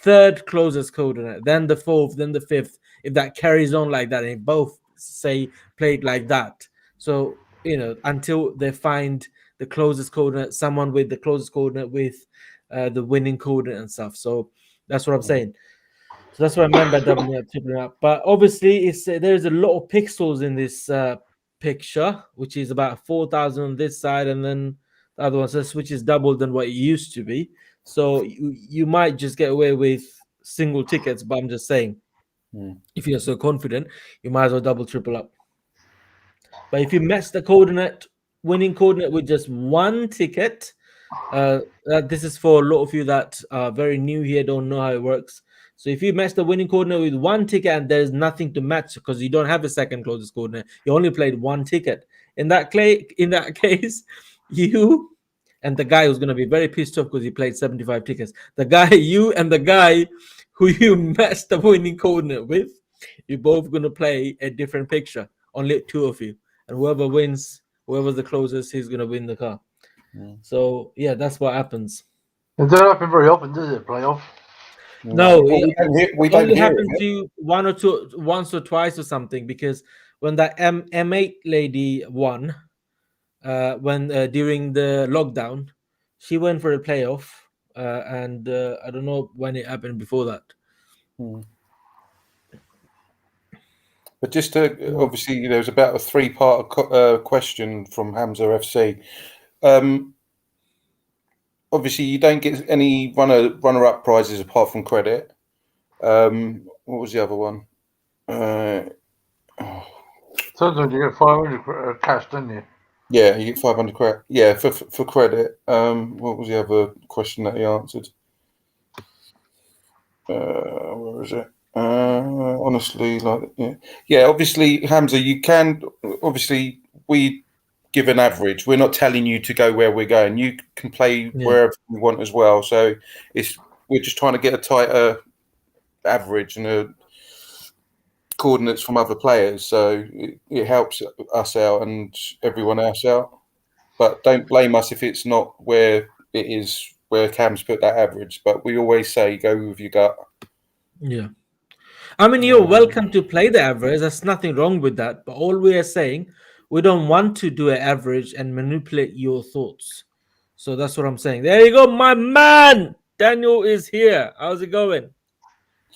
third closest coordinate, then the fourth, then the fifth. If that carries on like that, and if both say played like that, so until they find the closest coordinate, someone with the closest coordinate with the winning coordinate and stuff. So that's what I'm saying. So that's what I meant by doubling up, tripling up. But obviously, there's a lot of pixels in this picture, which is about 4,000 on this side, and then the other one says which is double than what it used to be. So you might just get away with single tickets, but I'm just saying, if you're so confident, you might as well double, triple up. But if you match the winning coordinate with just one ticket, this is for a lot of you that are very new here, don't know how it works. So if you match the winning coordinate with one ticket and there's nothing to match because you don't have a second closest coordinate, you only played one ticket. In that case, you and the guy who's going to be very pissed off because he played 75 tickets. You and the guy who you matched the winning coordinate with, you're both going to play a different picture. Only two of you, and whoever wins, whoever's the closest, he's going to win the car. So yeah, that's what happens. It doesn't happen very often, does it? Playoff? No, we don't only hear happened it. to once or twice or something, because when that M8 lady won, when during the lockdown, she went for a playoff, and I don't know when it happened before that. But just to, obviously, there was about a 3-part question from Hamza FC. Obviously, you don't get any runner-up prizes apart from credit. What was the other one? Sometimes you get 500 cash, don't you? Yeah, you get 500 credit. Yeah, for credit. What was the other question that he answered? Where is it? Honestly, yeah. Obviously, Hamza, you can. Obviously, we give an average. We're not telling you to go where we're going. You can play wherever you want as well. So we're just trying to get a tighter average and coordinates from other players. So it helps us out and everyone else out. But don't blame us if it's not where it is, where Cam's put that average. But we always say go with your gut. Yeah. I mean, you're welcome to play the average. There's nothing wrong with that. But all we are saying, we don't want to do an average and manipulate your thoughts. So that's what I'm saying. There you go, my man. Daniel is here. How's it going?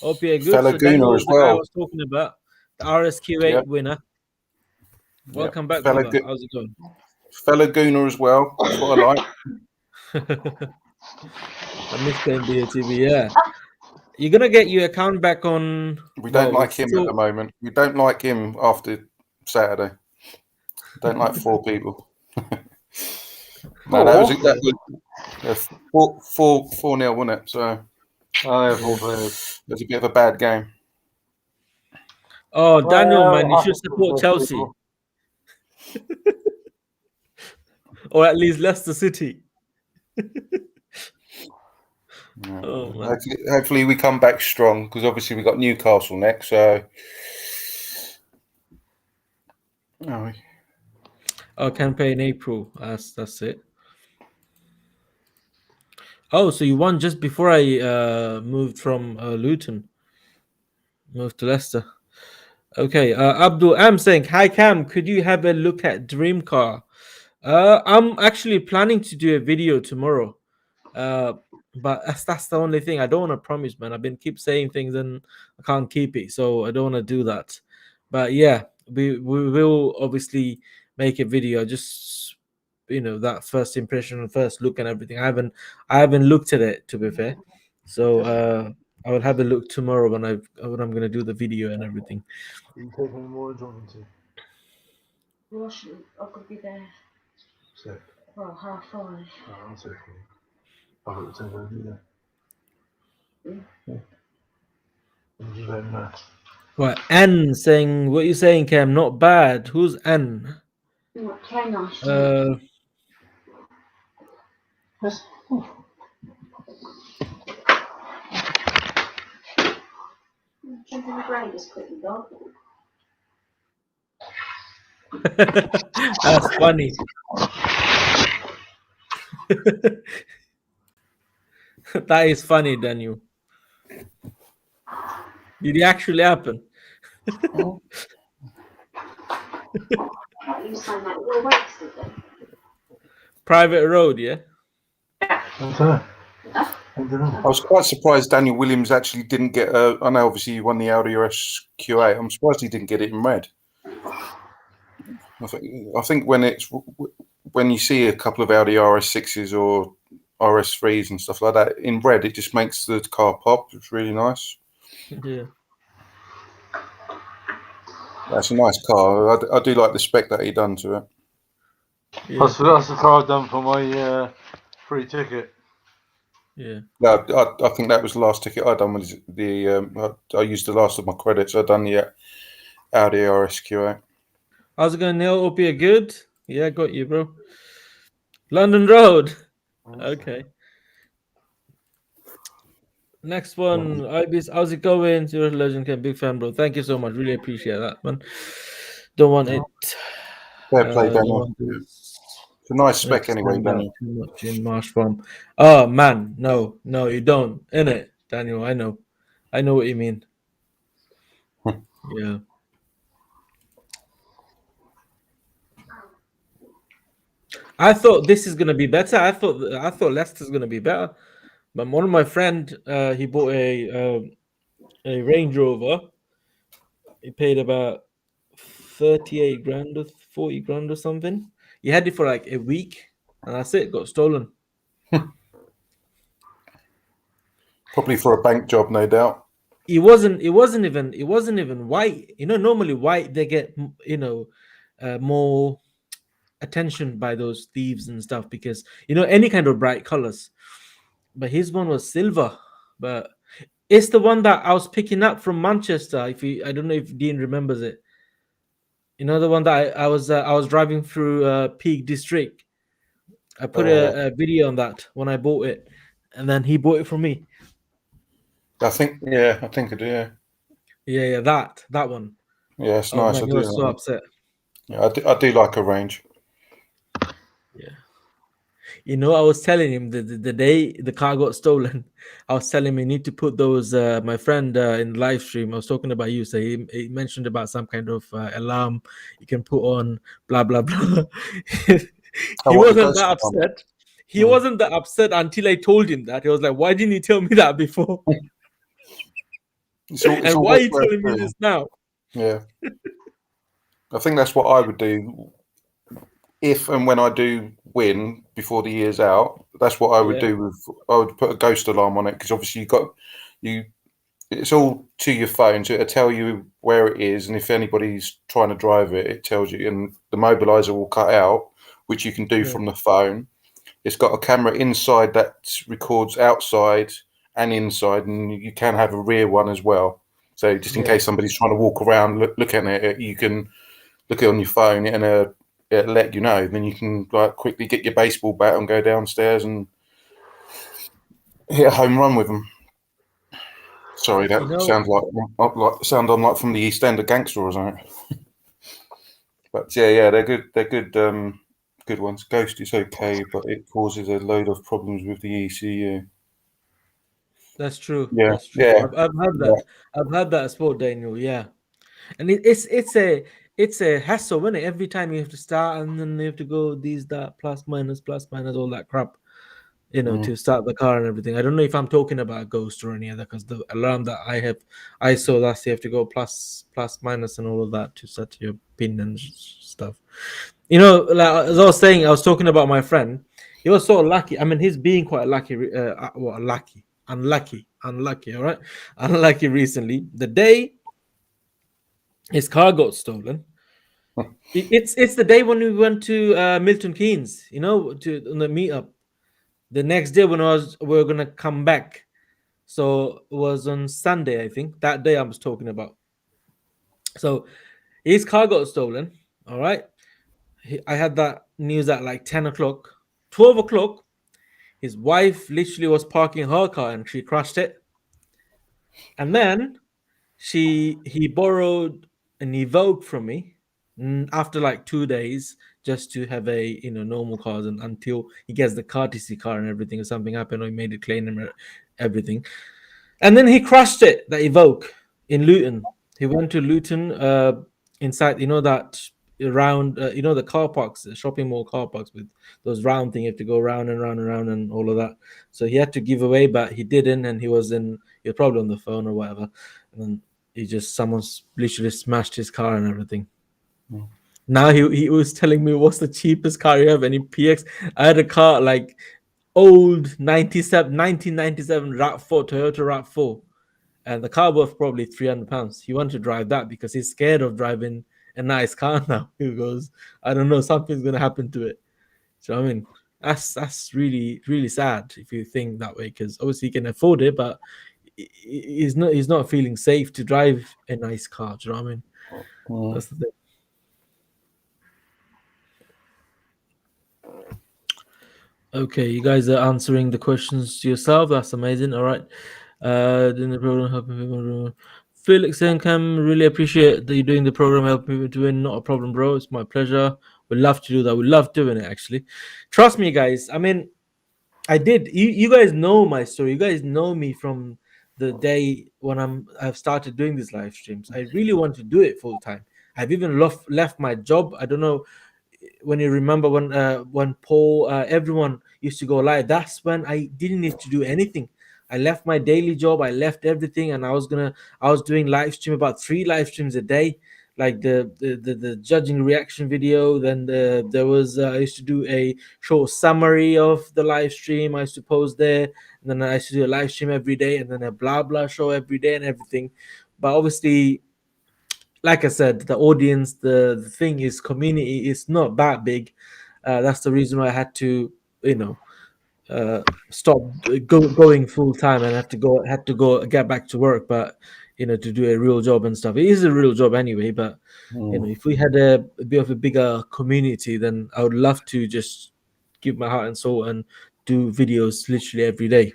Hope you're good. Fellow So Daniel Gooner is as the guy I well. was talking about, the RSQ8 winner. Welcome back, fellow brother. How's it going? Fellow Gooner as well. That's what I like. I miss playing BOTB, yeah. You're gonna get your account back on. We don't like him at the moment. We don't like him after Saturday. Don't like 4 people. No, that was 4-0, wasn't it? So it was a bit of a bad game. Oh, Daniel, man, you should support Chelsea. Or at least Leicester City. Oh, man. Hopefully we come back strong, because obviously we got Newcastle next. So campaign April. That's it. Oh, so you won just before I moved from Luton. Moved to Leicester. Okay, Abdul, I'm saying, hi Cam, could you have a look at Dream Car? I'm actually planning to do a video tomorrow. But that's the only thing. I don't want to promise, man. I've been keep saying things and I can't keep it, so I don't want to do that. But yeah, we will obviously make a video. Just that first impression and first look and everything. I haven't looked at it, to be fair. So I will have a look tomorrow when I'm gonna do the video and everything. You take any more talking to? Well, I could be there. Sick. Well, 5:30. Oh, I'm sick. I've got to take over there. I'm just letting know. What N saying? What you saying, Cam? Not bad. Who's N? What can I Uh. Jump in the grave as quickly, dog. That's funny. That is funny, Daniel. Did it actually happen? Oh, You signed that your weights, did they? Private road, yeah. I don't know. I don't know. I was quite surprised Daniel Williams actually didn't get I know obviously he won the Audi RS-Q8. I'm surprised he didn't get it in red. I think when you see a couple of Audi RS6s or RS3s and stuff like that in red, it just makes the car pop. It's really nice. Yeah. That's a nice car. I do like the spec that he done to it. Yeah. That's the car I've done for my free ticket. Yeah. No, I think that was the last ticket I done was I used the last of my credits. I done the Audi RS-Q8. How's it going, Neil? Hope you're good. Yeah, got you, bro. London Road. Okay. Next one, Ibis. How's it going? You're a legend, Ken. Big fan, bro. Thank you so much. Really appreciate that, man. Don't want it. Fair play, don't Daniel. want this It's a nice spec to anyway, stand out Daniel. too much in Marsh Farm. Oh man, no, you don't. In it, Daniel. I know what you mean. Yeah. I thought this is gonna be better. I thought Leicester's gonna be better. But one of my friend, he bought a Range Rover. He paid about 38 grand or 40 grand or something. He had it for like a week, and that's it. Got stolen. Probably for a bank job, no doubt. It wasn't even white. You know, normally white they get more attention by those thieves and stuff because any kind of bright colors. But his one was silver. But it's the one that I was picking up from Manchester. I don't know if Dean remembers it. You know the one that I was driving through Peak District. I put a video on that when I bought it, and then he bought it from me. I think I do. Yeah, that one. Yeah, it's Oh nice. man, I he do. was so upset. Yeah, I do like a Range. Yeah. I was telling him the day the car got stolen, I was telling him you need to put those. My friend in the live stream, I was talking about you. So he mentioned about some kind of alarm you can put on, blah blah blah. He wasn't that upset. He wasn't that upset until I told him that. He was like, "Why didn't you tell me that before? And why are you telling me this now?" Yeah, I think that's what I would do if and when I do win before the year's out. That's what I would do. I would put a ghost alarm on it because obviously it's all to your phone, so it'll tell you where it is, and if anybody's trying to drive it, it tells you, and the mobilizer will cut out, which you can do from the phone. It's got a camera inside that records outside and inside, and you can have a rear one as well. So just in case somebody's trying to walk around, look at it, you can look it on your phone, and it'll let you know. Then you can quickly get your baseball bat and go downstairs and hit a home run with them. Sorry, that sounds like I'm like from the East End of Gangster or something. But yeah, they're good. They're good. Good ones. Ghost is okay, but it causes a load of problems with the ECU. That's true. Yeah, That's true. yeah. I've heard that. I've heard that as well, Daniel. Yeah, and it's a hassle, isn't it? Every time you have to start and then you have to go that plus minus all that crap. To start the car and everything. I don't know if I'm talking about Ghost or any other, because the alarm that I saw that you have to go plus minus and all of that to set your pin and stuff. Like as I was saying, I was talking about my friend. He was so lucky. I mean, he's being quite lucky. Unlucky. All right, unlucky recently. The day his car got stolen. It's the day when we went to Milton Keynes. To the meetup. The next day when we were gonna come back, so it was on Sunday, I think. That day I was talking about. So his car got stolen. All right, I had that news at like 10 o'clock, 12 o'clock. His wife literally was parking her car and she crashed it. And then he borrowed an Evoque from me after like 2 days, just to have a normal cars, and until he gets the courtesy car and everything, or something happened or he made a claim and everything. And then he crashed it, the Evoque, in Luton. He went to Luton, inside, that round, the car parks, the shopping mall car parks with those round thing. You have to go round and round and round and all of that. So he had to give away, but he didn't, and he was probably on the phone or whatever. And then someone's literally smashed his car and everything. Now he was telling me, what's the cheapest car you have? Any PX? I had a car like old 1997 RAV4, Toyota RAV4, and the car worth probably £300. He wanted to drive that because he's scared of driving a nice car now. He goes, I don't know, something's gonna happen to it. So I mean, that's really, really sad if you think that way, because obviously he can afford it, but he's not feeling safe to drive a nice car. Do you know what I mean? That's the thing. Okay, you guys are answering the questions yourself. That's amazing. All right. Doing the program, helping people. Felix and Kam, really appreciate that you're doing the program, helping people to win. Not a problem, bro. It's my pleasure. We'd love to do that. We love doing it, actually. Trust me, guys. I mean, I did. You guys know my story. You guys know me from the day when I've started doing these live streams. I really want to do it full time. I've even left my job. I don't know when you remember when Paul, everyone used to go live. That's when I didn't need to do anything. I left my daily job, I left everything, and I was doing live stream, about 3 live streams a day, like the judging reaction video. Then there was I used to do a short summary of the live stream. I used to post there, and then I used to do a live stream every day, and then a blah blah show every day and everything. But obviously, like I said, the audience, the thing is, community is not that big. That's the reason why I had to, stop going full time, and had to go get back to work. But to do a real job and stuff, it is a real job anyway. But if we had a bit of a bigger community, then I would love to just give my heart and soul and do videos literally every day.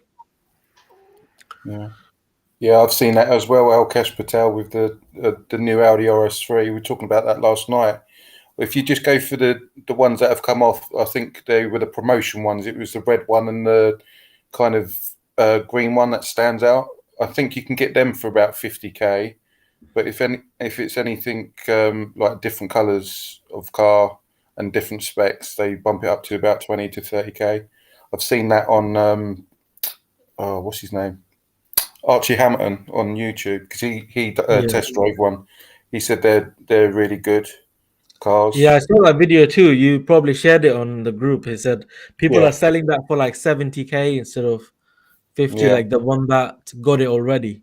Yeah, I've seen that as well. Alkesh Patel with the new Audi RS3. We were talking about that last night. If you just go for the ones that have come off, I think they were the promotion ones. It was the red one and the kind of green one that stands out. I think you can get them for about 50k. But if it's anything like different colours of car and different specs, they bump it up to about 20 to 30k. I've seen that on what's his name? Archie Hamilton on YouTube, because he test drove one. He said they're really good cars. Yeah, I saw that video too. You probably shared it on the group. He said people are selling that for like 70k instead of 50, like the one that got it already.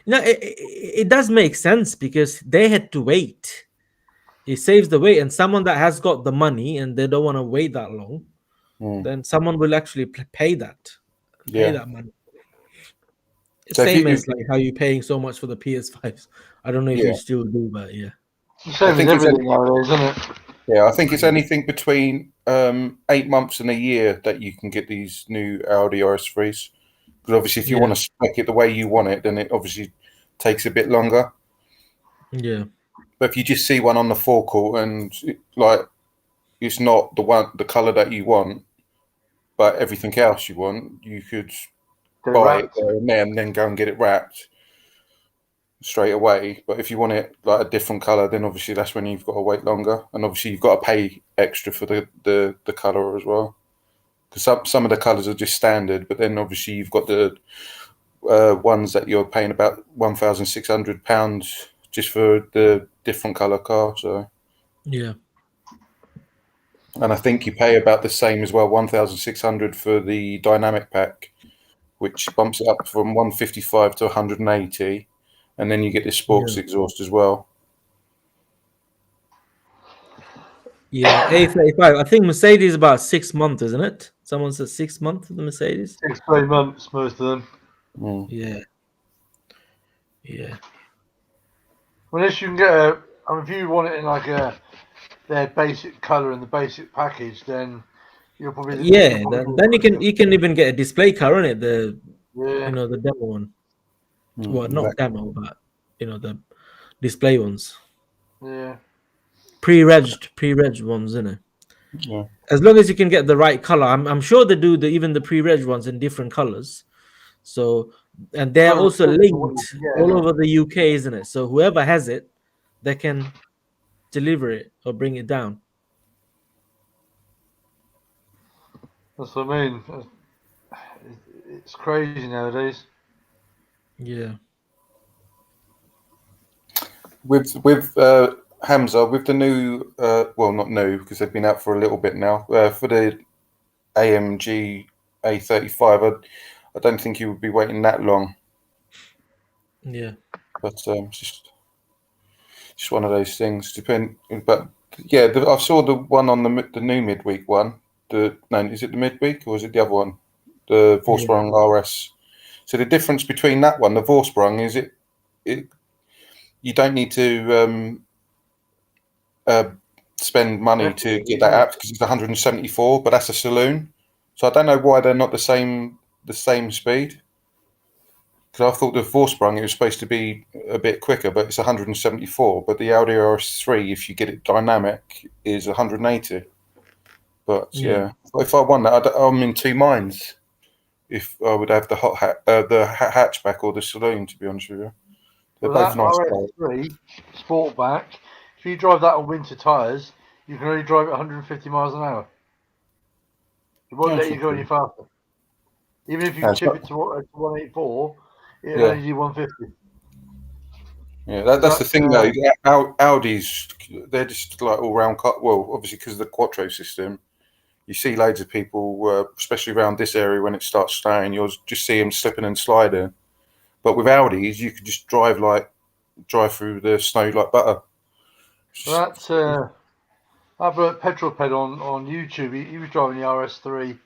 It does make sense, because they had to wait. It saves the wait, and someone that has got the money and they don't want to wait that long, then someone will actually pay that money. So same as like how you're paying so much for the PS5s. I don't know if you still do, but yeah. I think it's everything nowadays, isn't it? Yeah, I think it's anything between 8 months and a year that you can get these new Audi RS3s. Because obviously, if you want to spec it the way you want it, then it obviously takes a bit longer. Yeah. But if you just see one on the forecourt and like it's not the color that you want, but everything else you want, you could buy it there and then go and get it wrapped straight away. But if you want it like a different color, then obviously that's when you've got to wait longer, and obviously you've got to pay extra for the color as well, because some of the colors are just standard, but then obviously you've got the ones that you're paying about £1,600 just for the different color car. So and I think you pay about the same as well, 1,600 for the dynamic pack, which bumps it up from 155 to 180, and then you get the sports exhaust as well. Yeah, A35. I think Mercedes is about 6 months, isn't it? Someone said 6 months for the Mercedes. 6 to 8 months, most of them. Yeah. Unless you can get if you want it in like their basic color and the basic package, then you'll probably then you can even get a display car on it. The the demo one. Well, not demo, but the display ones. Yeah. Pre-reg ones, isn't it? As long as you can get the right color. I'm sure they do even the pre-reg ones in different colors. So, and they're No also restriction on what you linked can get, all innit? over the UK, isn't it? So whoever has it, they can deliver it or bring it down. That's what I mean. It's crazy nowadays. Yeah. With Hamza, with the new, well, not new because they've been out for a little bit now. For the AMG A35, I don't think you would be waiting that long. Yeah. But it's just one of those things. But yeah, I saw the one on the new midweek one. Is it the midweek or is it the other one? The Vorsprung RS. So the difference between that one, the Vorsprung, is it you don't need to spend money to get that app because it's 174, but that's a saloon. So I don't know why they're not the same speed. Because I thought the Vorsprung it was supposed to be a bit quicker, but it's 174. But the Audi RS3, if you get it dynamic, is 180. But yeah, if I won that, I'm in two minds. If I would have the hatchback or the saloon, to be honest with you, they're Well, both that nice cars. RS3 Sportback, if you drive that on winter tyres, you can only drive it 150 miles an hour. It won't let you go any faster. Even if you chip it to 184, it'll only do 150. Yeah, that's the thing though. Audis, they're just like all round car. Well, obviously because of the Quattro system, you see loads of people, especially around this area when it starts snowing, you'll just see them slipping and sliding. But with Audis, you could just drive through the snow like butter. That I brought Petrol Ped on YouTube. He was driving the RS3,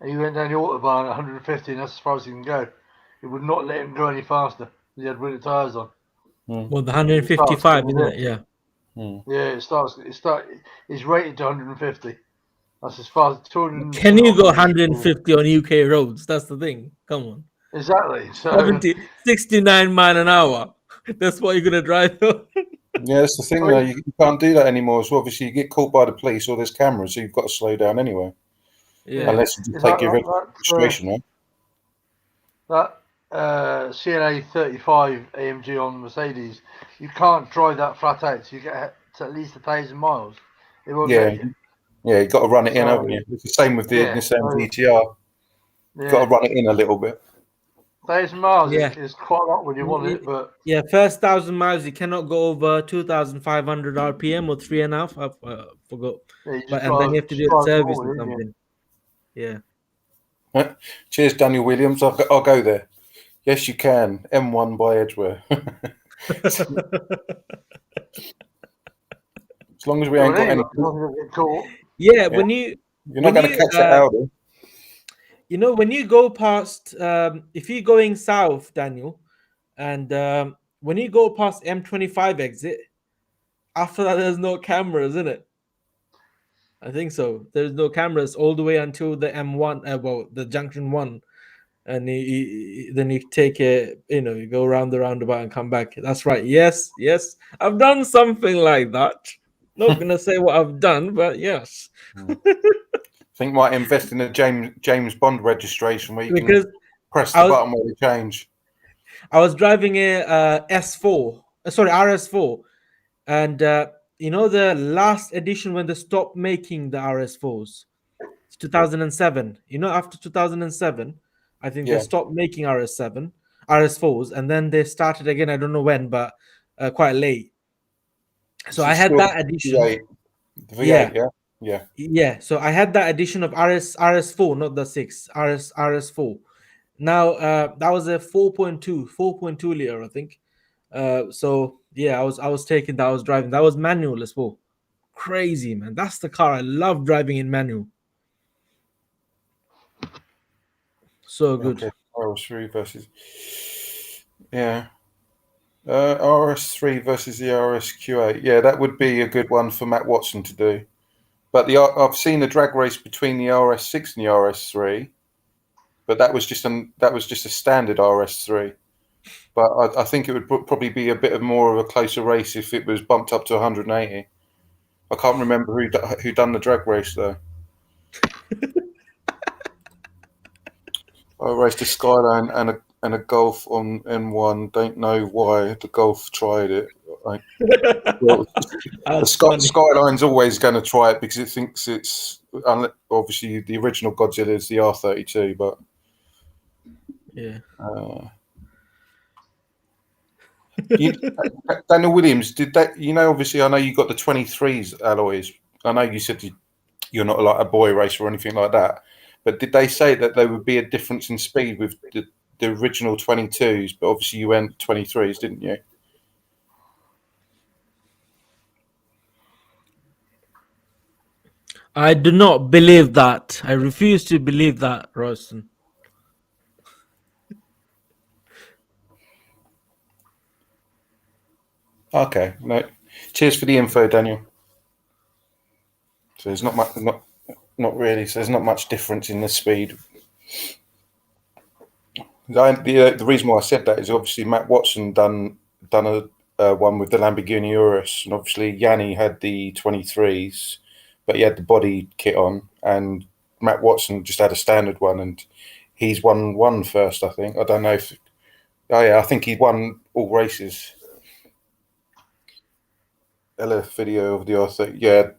and he went down the autobahn at 150, and that's as far as he can go. It would not let him go any faster. He had winter tyres on. Well, the 155, isn't it? Yeah. Yeah, it's rated to 150. That's as far as 200. Can you go 150 on UK roads? That's the thing. Come on. Exactly. So 69 mile an hour. That's what you're gonna drive. Yeah, that's the thing though. You can't do that anymore. So obviously you get caught by the police or there's cameras, so you've got to slow down anyway. Yeah. Unless you just take your registration off. That CLA 35 AMG on Mercedes, you can't drive that flat out. So you get to at least 1,000 miles. It won't let you. Yeah, you've got to run it in, haven't you? It's the same with the Nissan GTR. You've got to run it in a little bit. 1,000 miles is quite a lot when you want it, but first 1,000 miles you cannot go over 2,500 RPM or 3.5. I forgot. But and then you have to do a service or something. Yeah. Cheers, Daniel Williams. I'll go there. Yes, you can. M1 by Edgware. As long as we ain't got any. Yeah, when you're not going to catch that Audi. You know, when you go past, if you're going south, Daniel, and when you go past M25 exit, after that, there's no cameras, isn't it? I think so. There's no cameras all the way until the M1, the junction 1. And then you take you go around the roundabout and come back. That's right. Yes. I've done something like that. Not going to say what I've done, but yes. I think might invest in a James Bond registration where you can press the button where they change. I was driving a RS4, and the last edition when they stopped making the RS4s, it's 2007. After 2007, I think they stopped making RS4s, and then they started again. I don't know when, but quite late. So I had that edition. The V8, yeah. So I had that edition of RS4, not the 6 RS4. Now that was a 4.2 liter, I think. So yeah, I was taking that. I was driving. That was manual as well. Crazy, man. That's the car I love driving in manual. So good. Okay. RS3 versus RS3 versus the RSQ8. Yeah, that would be a good one for Matt Watson to do. But I've seen the drag race between the RS6 and the RS3, but that was just a standard RS3. But I think it would probably be a bit more of a closer race if it was bumped up to 180. I can't remember who done the drag race though. I raced a Skyline and a Golf on N1. Don't know why the Golf tried it. Skyline's always going to try it because it thinks it's obviously the original Godzilla is the R32, but yeah. Daniel Williams, did that? Obviously, I know you got the 23s alloys. I know you said you're not like a boy racer or anything like that, but did they say that there would be a difference in speed with the original 22s? But obviously, you went 23s, didn't you? I do not believe that. I refuse to believe that, Royston. Okay, no. Cheers for the info, Daniel. So there's not much, not really. So there's not much difference in the speed. The reason why I said that is obviously Matt Watson done a one with the Lamborghini Urus, and obviously Yanni had the 23s, but he had the body kit on, and Matt Watson just had a standard one, and he's won first, I think. I don't know if. Oh yeah, I think he won all races. Ella video of the R30. Yeah,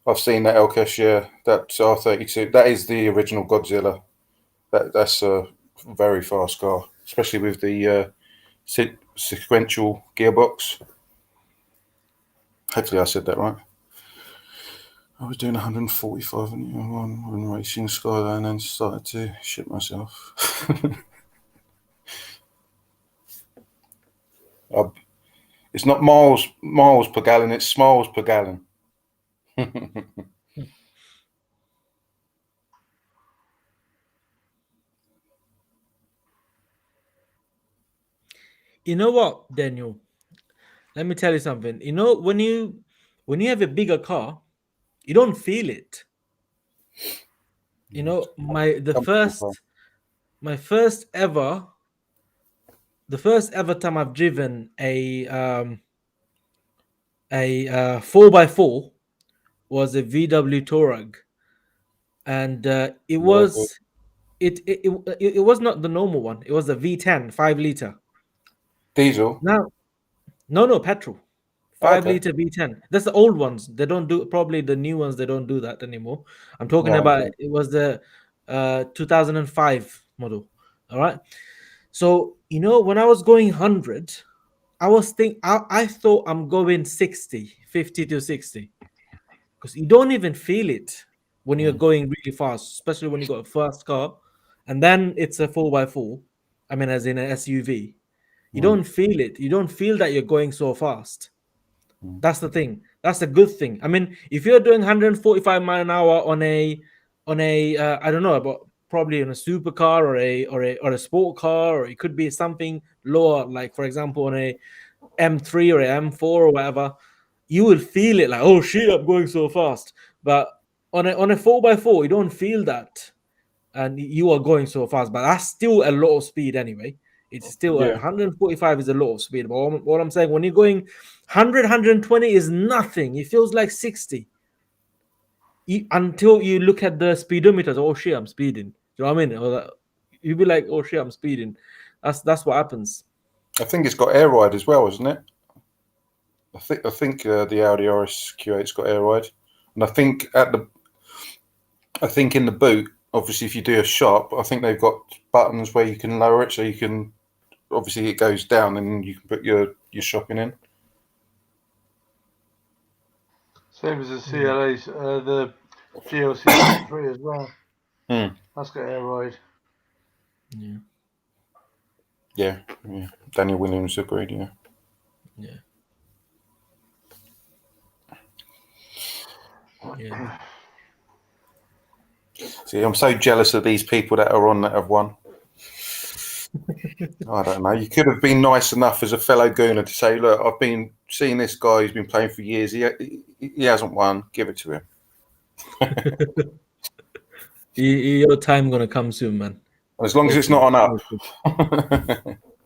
I've seen that, Elkesh. Yeah, that's R32. That is the original Godzilla. That's a very fast car, especially with the sequential gearbox. Hopefully I said that right. I was doing 145 when racing Skyline and started to shit myself. It's not miles per gallon, it's smiles per gallon. You know what, Daniel? Let me tell you something. You know, when you have a bigger car, you don't feel it. You know, the first ever time I've driven a 4x4 was a VW Touareg, and it was it was not the normal one. It was a V10 5-liter diesel. No, petrol. 5-liter V10. That's the old ones. They don't do, probably the new ones. They don't do that anymore. I'm talking about it was the 2005 model. All right. So when I was going 100, I thought I'm going 60, 50 to 60, because you don't even feel it when you're going really fast, especially when you got a fast car, and then it's a 4x4. I mean, as in an SUV. You don't feel it. You don't feel that you're going so fast. That's the thing. That's a good thing. I mean, if you're doing 145 mile an hour on a I don't know, but probably in a supercar or a sport car, or it could be something lower, like for example on a M3 or a M4 or whatever, you will feel it like, oh shit, I'm going so fast. But on a 4x4, you don't feel that, and you are going so fast. But that's still a lot of speed anyway. It's still 145 is a lot of speed. But what I'm saying, when you're going 100, 120 is nothing. It feels like 60. Until you look at the speedometers. Oh shit, I'm speeding. Do you know what I mean? Or you'll be like, oh shit, I'm speeding. That's what happens. I think it's got air ride as well, isn't it? I think the Audi RS Q8's got air ride, and I think in the boot, obviously, if you do a shop, I think they've got buttons where you can lower it, so you can. Obviously, it goes down, and you can put your shopping in. Same as the CLA's, the GLC 3 as well. That's got air ride. Yeah. Daniel Williams agreed. Yeah. See, I'm so jealous of these people that are on that have won. I don't know. You could have been nice enough as a fellow gooner to say, look, I've been seeing this guy who's been playing for years. He hasn't won. Give it to him. Your time gonna come soon, man. As long as it's not on up.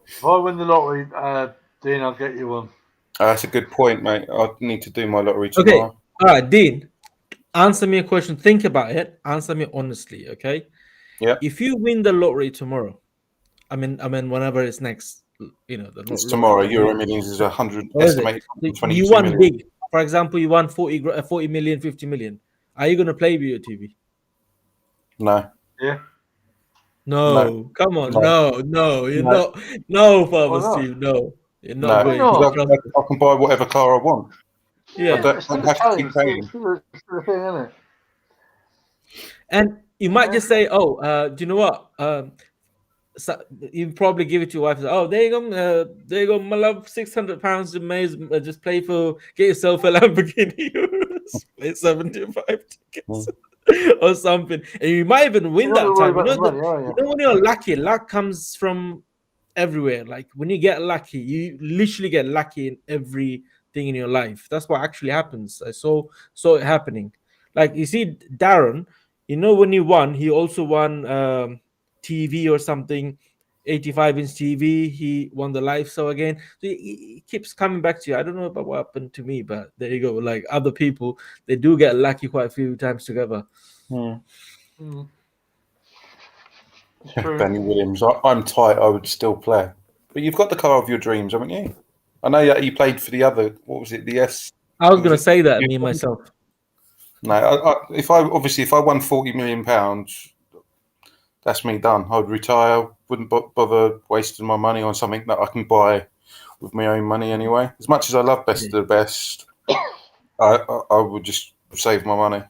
If I win the lottery, Dean, I'll get you one. That's a good point, mate. I need to do my lottery tomorrow. Okay. All right, Dean. Answer me a question. Think about it. Answer me honestly, okay? Yeah. If you win the lottery tomorrow, I mean, whenever it's next, the It's lottery. tomorrow. Euro Millions is 100 Or is it? estimated You 22 won million. big. For example, you won 40 million, 50 million. Are you going to play BOTB? No. Yeah. No. Come on. No. You're No. not. No, Father Why not? Steve. No. You're not No. going. not? Trust me. I can buy whatever car I want. Yeah. I don't It's still a have to challenge. keep paying. Still a thing, isn't it? And you might just say, "Oh, do you know what? So you probably give it to your wife. Oh, there you go, my love. £600 you may just play for. Get yourself a Lamborghini. Play 75 tickets or something, and you might even win You're not that worried time. about the money, are you? When you're lucky, luck comes from everywhere. Like when you get lucky, you literally get lucky in everything in your life. That's what actually happens. I saw it happening. Like you see, Darren. When he won, he also won TV or something. 85-inch TV. He won the live show again. So he keeps coming back to you. I don't know about what happened to me, but there you go. Like other people, they do get lucky quite a few times together. It's true. Danny Williams. I'm tight. I would still play. But you've got the car of your dreams, haven't you? I know you played for the other. What was it? The S. I was gonna say that me myself. No, if I won £40 million, that's me done. I'd retire. Wouldn't bother wasting my money on something that I can buy with my own money anyway. As much as I love Best of the Best, I would just save my money.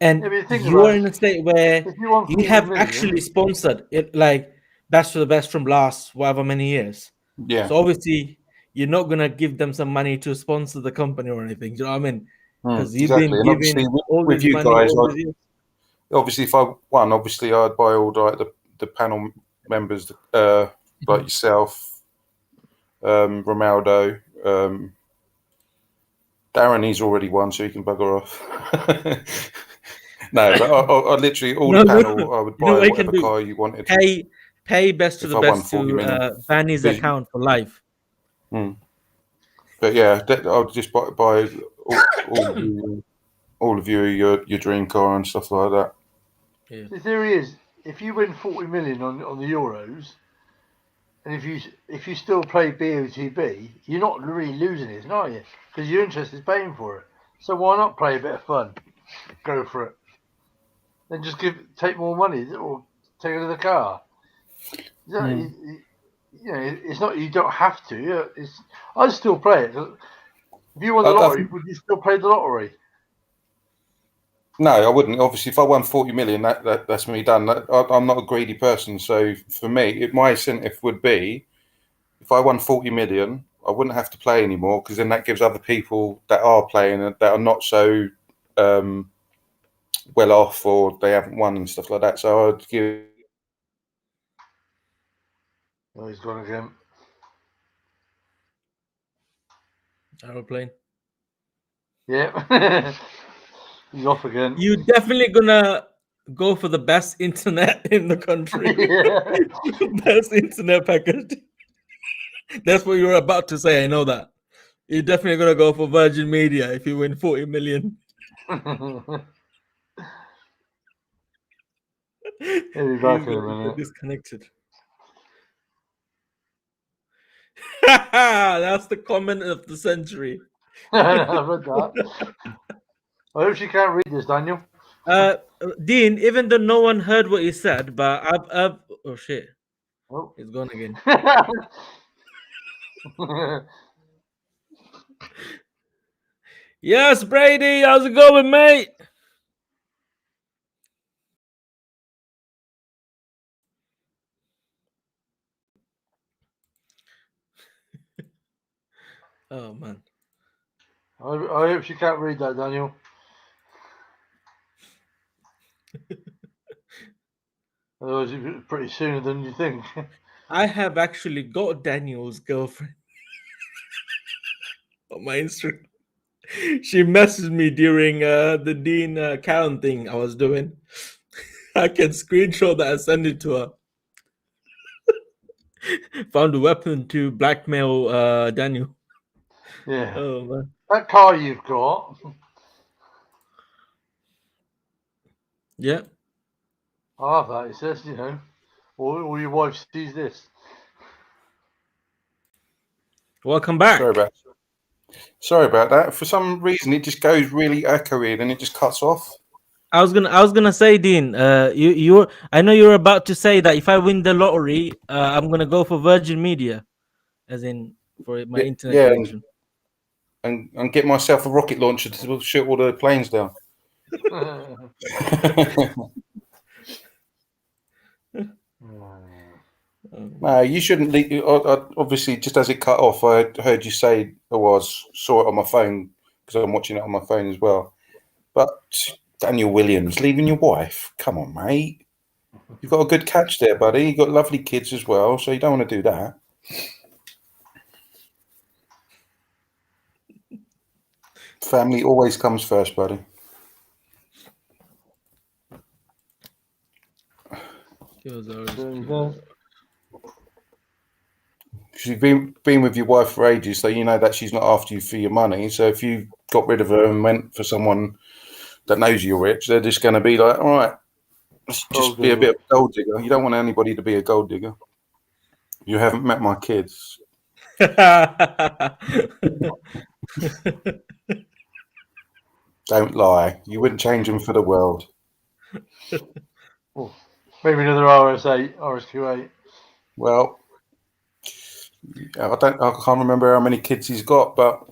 And you're in a state where you have actually sponsored it, like Best of the Best from last however many years. Yeah. So obviously you're not gonna give them some money to sponsor the company or anything. Do you know what I mean? Because you've been giving all with this you money guys, all these years. Obviously, if I won, I'd buy all the panel members, like yourself, Ronaldo, Darren. He's already won, so he can bugger off. No, but I literally all the panel. I would buy whatever car you wanted. Pay Best of the Best to ban his account for life. But yeah, I'll just buy all of you your dream car and stuff like that. Yeah. The theory is, if you win 40 million on the Euros, and if you still play BOTB, you're not really losing it, are you? Because your interest is paying for it. So why not play a bit of fun? Go for it. Then just take more money or take another car. It's not you don't have to. I'd still play it. If you won the lottery, would you still play the lottery? No, I wouldn't. Obviously, if I won 40 million, that's me done. I'm not a greedy person, so for me, my incentive would be if I won 40 million, I wouldn't have to play anymore because then that gives other people that are playing and that are not so well off or they haven't won and stuff like that. So I'd give. Oh, he's gone again. Aeroplane. Yeah. He's off again. You're definitely gonna go for the best internet in the country. Best internet package. That's what you were about to say. I know that. You're definitely gonna go for Virgin Media if you win 40 million. He'll be back in a minute. Disconnected. That's the comment of the century. I've read that. I hope she can't read this, Daniel. Dean, even though no one heard what you said, but I've oh shit. Oh, it's gone again. Yes, Brady, how's it going, mate? Oh man. I hope she can't read that, Daniel. Otherwise, it'll be pretty sooner than you think. I have actually got Daniel's girlfriend on my Instagram. She messaged me during the Dean Karen thing I was doing. I can screenshot that and send it to her. Found a weapon to blackmail Daniel. Yeah. Oh man. That car you've got. Yeah. I love that. It says, all your wife sees this. Welcome back. Sorry about that. For some reason, it just goes really echoey and it just cuts off. I was gonna say, Dean, I know you're about to say that if I win the lottery, I'm gonna go for Virgin Media, as in for my internet connection, and get myself a rocket launcher to shoot all the planes down. No, you shouldn't leave. Obviously, just as it cut off, I heard you say, saw it on my phone because I'm watching it on my phone as well. But Daniel Williams leaving your wife? Come on, mate. You've got a good catch there, buddy. You've got lovely kids as well, so you don't want to do that. Family always comes first, buddy. You've been with your wife for ages, so you know that she's not after you for your money. So if you got rid of her and went for someone that knows you're rich, they're just going to be like, all right, let's just be a bit of a gold digger. You don't want anybody to be a gold digger. You haven't met my kids. Don't lie. You wouldn't change them for the world. Maybe another RS8, RSQ8. Well, I can't remember how many kids he's got, but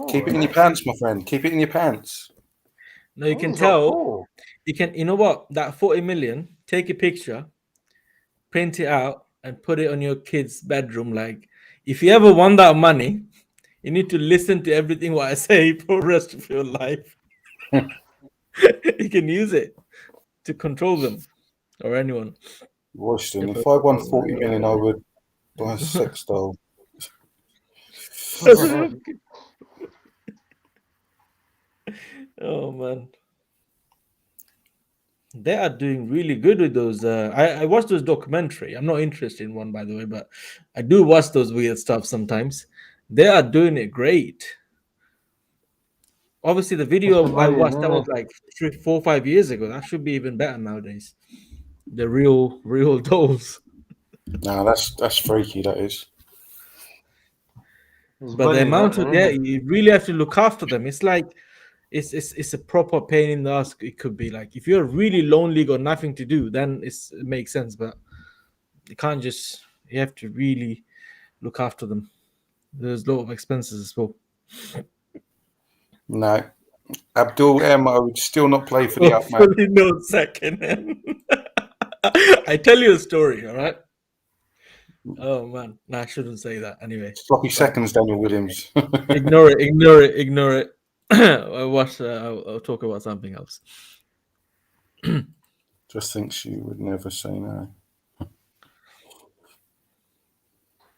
keep it in your pants, my friend. Keep it in your pants. No, you can tell. You can. You know what? That 40 million. Take a picture, print it out, and put it on your kid's bedroom. Like, if you ever want that money, you need to listen to everything what I say for the rest of your life. You can use it to control them or anyone. Royston, if I won 40 million, I would buy a sex doll. Oh man, they are doing really good with those. I watched those documentary. I'm not interested in one, by the way, but I do watch those weird stuff sometimes. They are doing it great. Obviously, the video I watched that was like 3, 4, 5 years ago. That should be even better nowadays. The real dolls. No, that's freaky. That is. But the amount of you really have to look after them. It's like it's a proper pain in the ass. It could be like if you're really lonely, got nothing to do, then it makes sense. But you can't just. You have to really look after them. There's a lot of expenses as well. No, Abdul M, I would still not play for the up, man. No second. I tell you a story, all right? Oh man, no, I shouldn't say that. Anyway, sloppy seconds, Daniel Williams. Ignore it. I'll talk about something else. Just think she would never say no.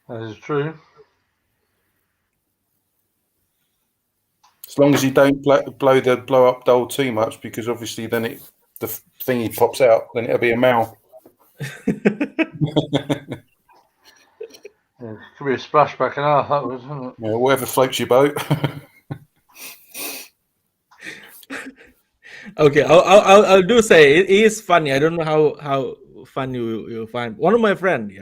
That is true. As long as you don't blow up doll too much, because obviously then the thingy pops out, then it'll be a mouth. Yeah, could be a splashback and a half, that was, isn't it? Yeah, whatever floats your boat. Okay, I'll do say it is funny. I don't know how funny you'll find. One of my friends,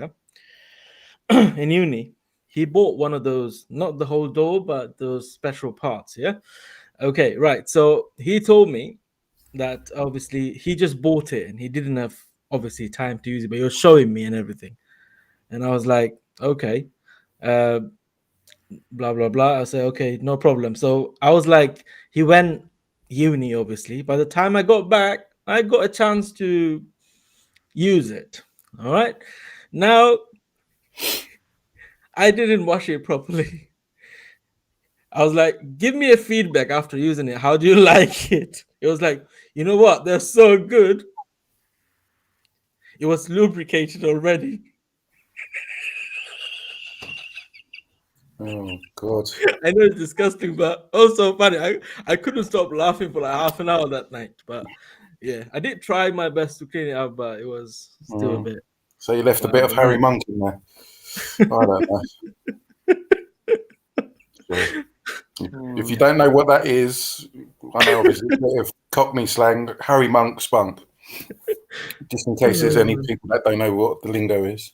in uni, he bought one of those, not the whole doll, but those special parts. Yeah. Okay, right. So he told me that obviously he just bought it and he didn't have obviously time to use it, but he was showing me and everything, and I was like, okay, blah blah blah. I said, okay, no problem. So I was like, he went uni, obviously. By the time I got back, I got a chance to use it. All right. Now, I didn't wash it properly. I was like, give me a feedback after using it. How do you like it? It was like, you know what? They're so good. It was lubricated already. Oh God! I know it's disgusting, but also funny. I couldn't stop laughing for like half an hour that night. But yeah, I did try my best to clean it up, but it was still a bit. So you left a bit of Harry Monk in there. I don't know. If you don't know what that is, I know obviously a bit of Cockney slang. Harry Monk spunk. Just in case there's any people that don't know what the lingo is.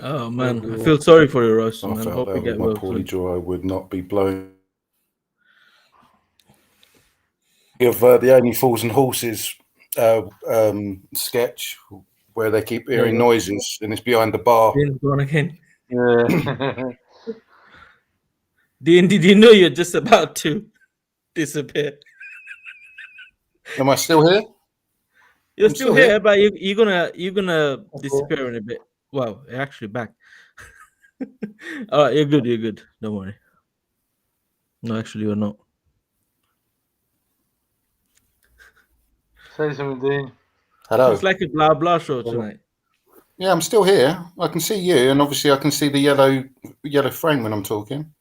Oh man, I feel sorry for you, Ross. I Man, felt hope you that get with my well poorly soon. jaw, I would not be blown. Of the Only Fools and Horses sketch where they keep hearing noises and it's behind the bar. Dean's gone again. Yeah. Dean, did you know you're just about to disappear? Am I still here? You're I'm still still here, but you're gonna disappear in a bit. Wow, you're actually back. All right, you're good. You're good. Don't worry. No, actually, you're not. Say something, Dean. Hello. It's like a blah blah show tonight. Yeah, I'm still here. I can see you, and obviously I can see the yellow frame when I'm talking.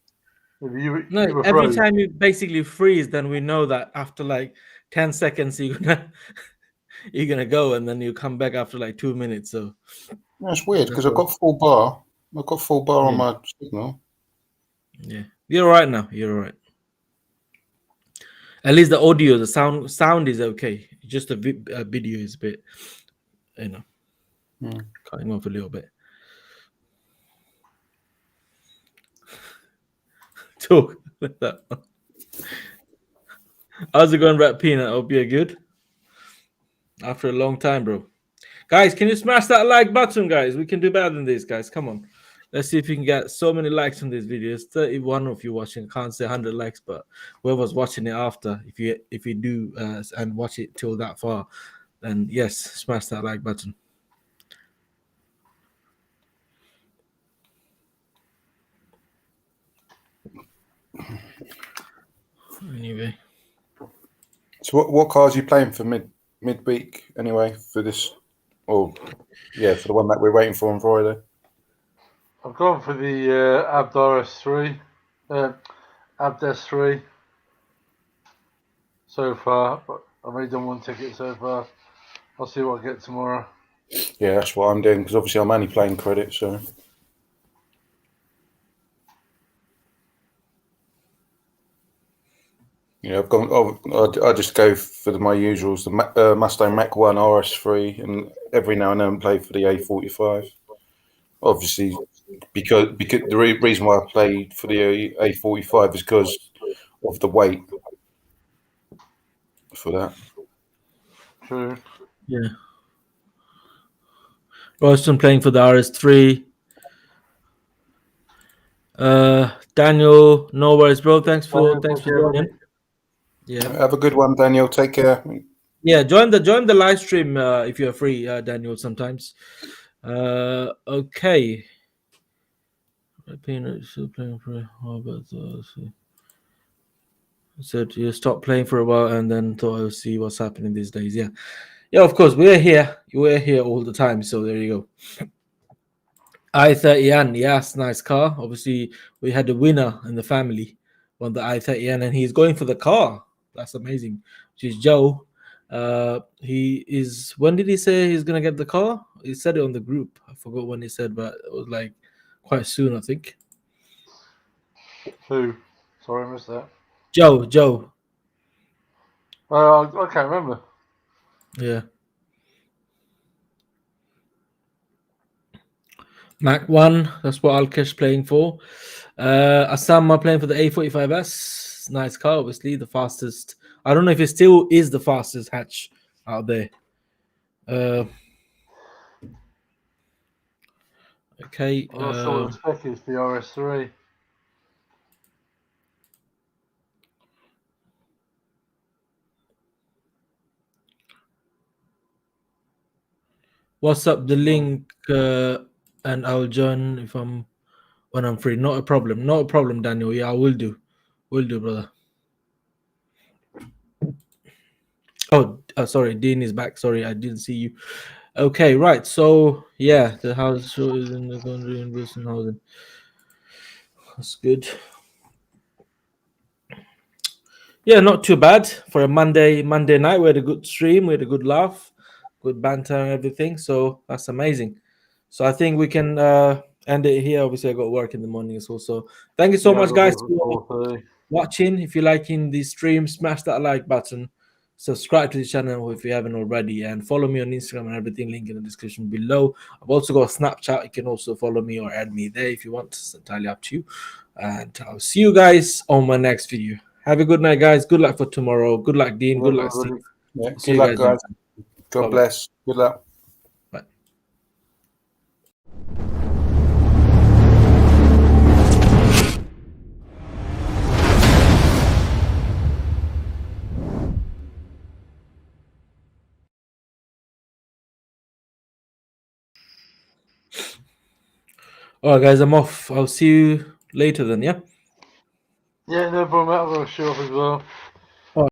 You No, were every froze. time you basically freeze, then we know that after like 10 seconds you're gonna go, and then you come back after like 2 minutes. So That's weird because I've got full bar. I've got full bar on my signal. yeah, you're all right now. You're all right. At least the audio, the sound is okay. Just the video is a bit, cutting off a little bit. Talk like that. How's it going, Rat Peanut? Hope you're good. After a long time, bro. Guys, can you smash that like button, guys? We can do better than this, guys. Come on. Let's see if we can get so many likes on these videos. 31 of you watching. Can't say 100 likes, but whoever's watching it after, if you do and watch it till that far, then yes, smash that like button. Anyway. So what cards are you playing for midweek anyway for this? Or yeah, for the one that we're waiting for on Friday. I've gone for the Abdas 3 so far, but I've only done one ticket so far. I'll see what I get tomorrow. Yeah, that's what I'm doing because obviously I'm only playing credit, so. Yeah, I've gone. I just go for my usuals: the Mustang Mach 1 RS3, and every now and then play for the A45. Obviously, because the reason why I played for the A45 is because of the weight for that. True. Yeah. Royston playing for the RS3. Daniel, no worries, bro. Thanks for joining. Yeah. Have a good one, Daniel. Take care. Yeah, join the live stream if you're free, Daniel. Sometimes. Okay. Peanut still playing for. Said you stopped playing for a while and then thought I'll see what's happening these days. Yeah, of course we're here. We're here all the time. So there you go. i30N, yes, nice car. Obviously, we had a winner in the family on the i30N, and he's going for the car. That's amazing. Which is Joe. He is. When did he say he's gonna get the car? He said it on the group. I forgot when he said, but it was like quite soon, I think. Who? Sorry, I missed that. Joe. I can't remember. Yeah. Mach 1, that's what Alkesh playing for. Asama playing for the A45S. Nice car, obviously, the fastest. I don't know if it still is the fastest hatch out there. Okay. I'm not sure what the spec is for the RS3. What's up? The link, and I'll join when I'm free. Not a problem, Daniel. Yeah, I will do. Brother. Oh, sorry, Dean is back. Sorry, I didn't see you. Okay, right. So yeah, the house show is in the country in Wilsonhausen. That's good. Yeah, not too bad for a Monday night. We had a good stream, we had a good laugh, good banter and everything. So that's amazing. So I think we can end it here. Obviously, I got work in the morning as well. So thank you so Yeah, much, I've guys, got for 4:30. watching. If you're liking the stream, smash that like button. Subscribe to the channel if you haven't already, and follow me on Instagram and everything. Link in the description below. I've also got a Snapchat. You can also follow me or add me there if you want. It's entirely up to you. And I'll see you guys on my next video. Have a good night, guys. Good luck for tomorrow. Good luck, Dean. Good luck, Steve. Yeah, See good you luck, guys guys. next time. God Bye-bye. bless. Good luck. Bye. All right, guys, I'm off. I'll see you later then, yeah? Yeah, no problem. I'll go show up as well.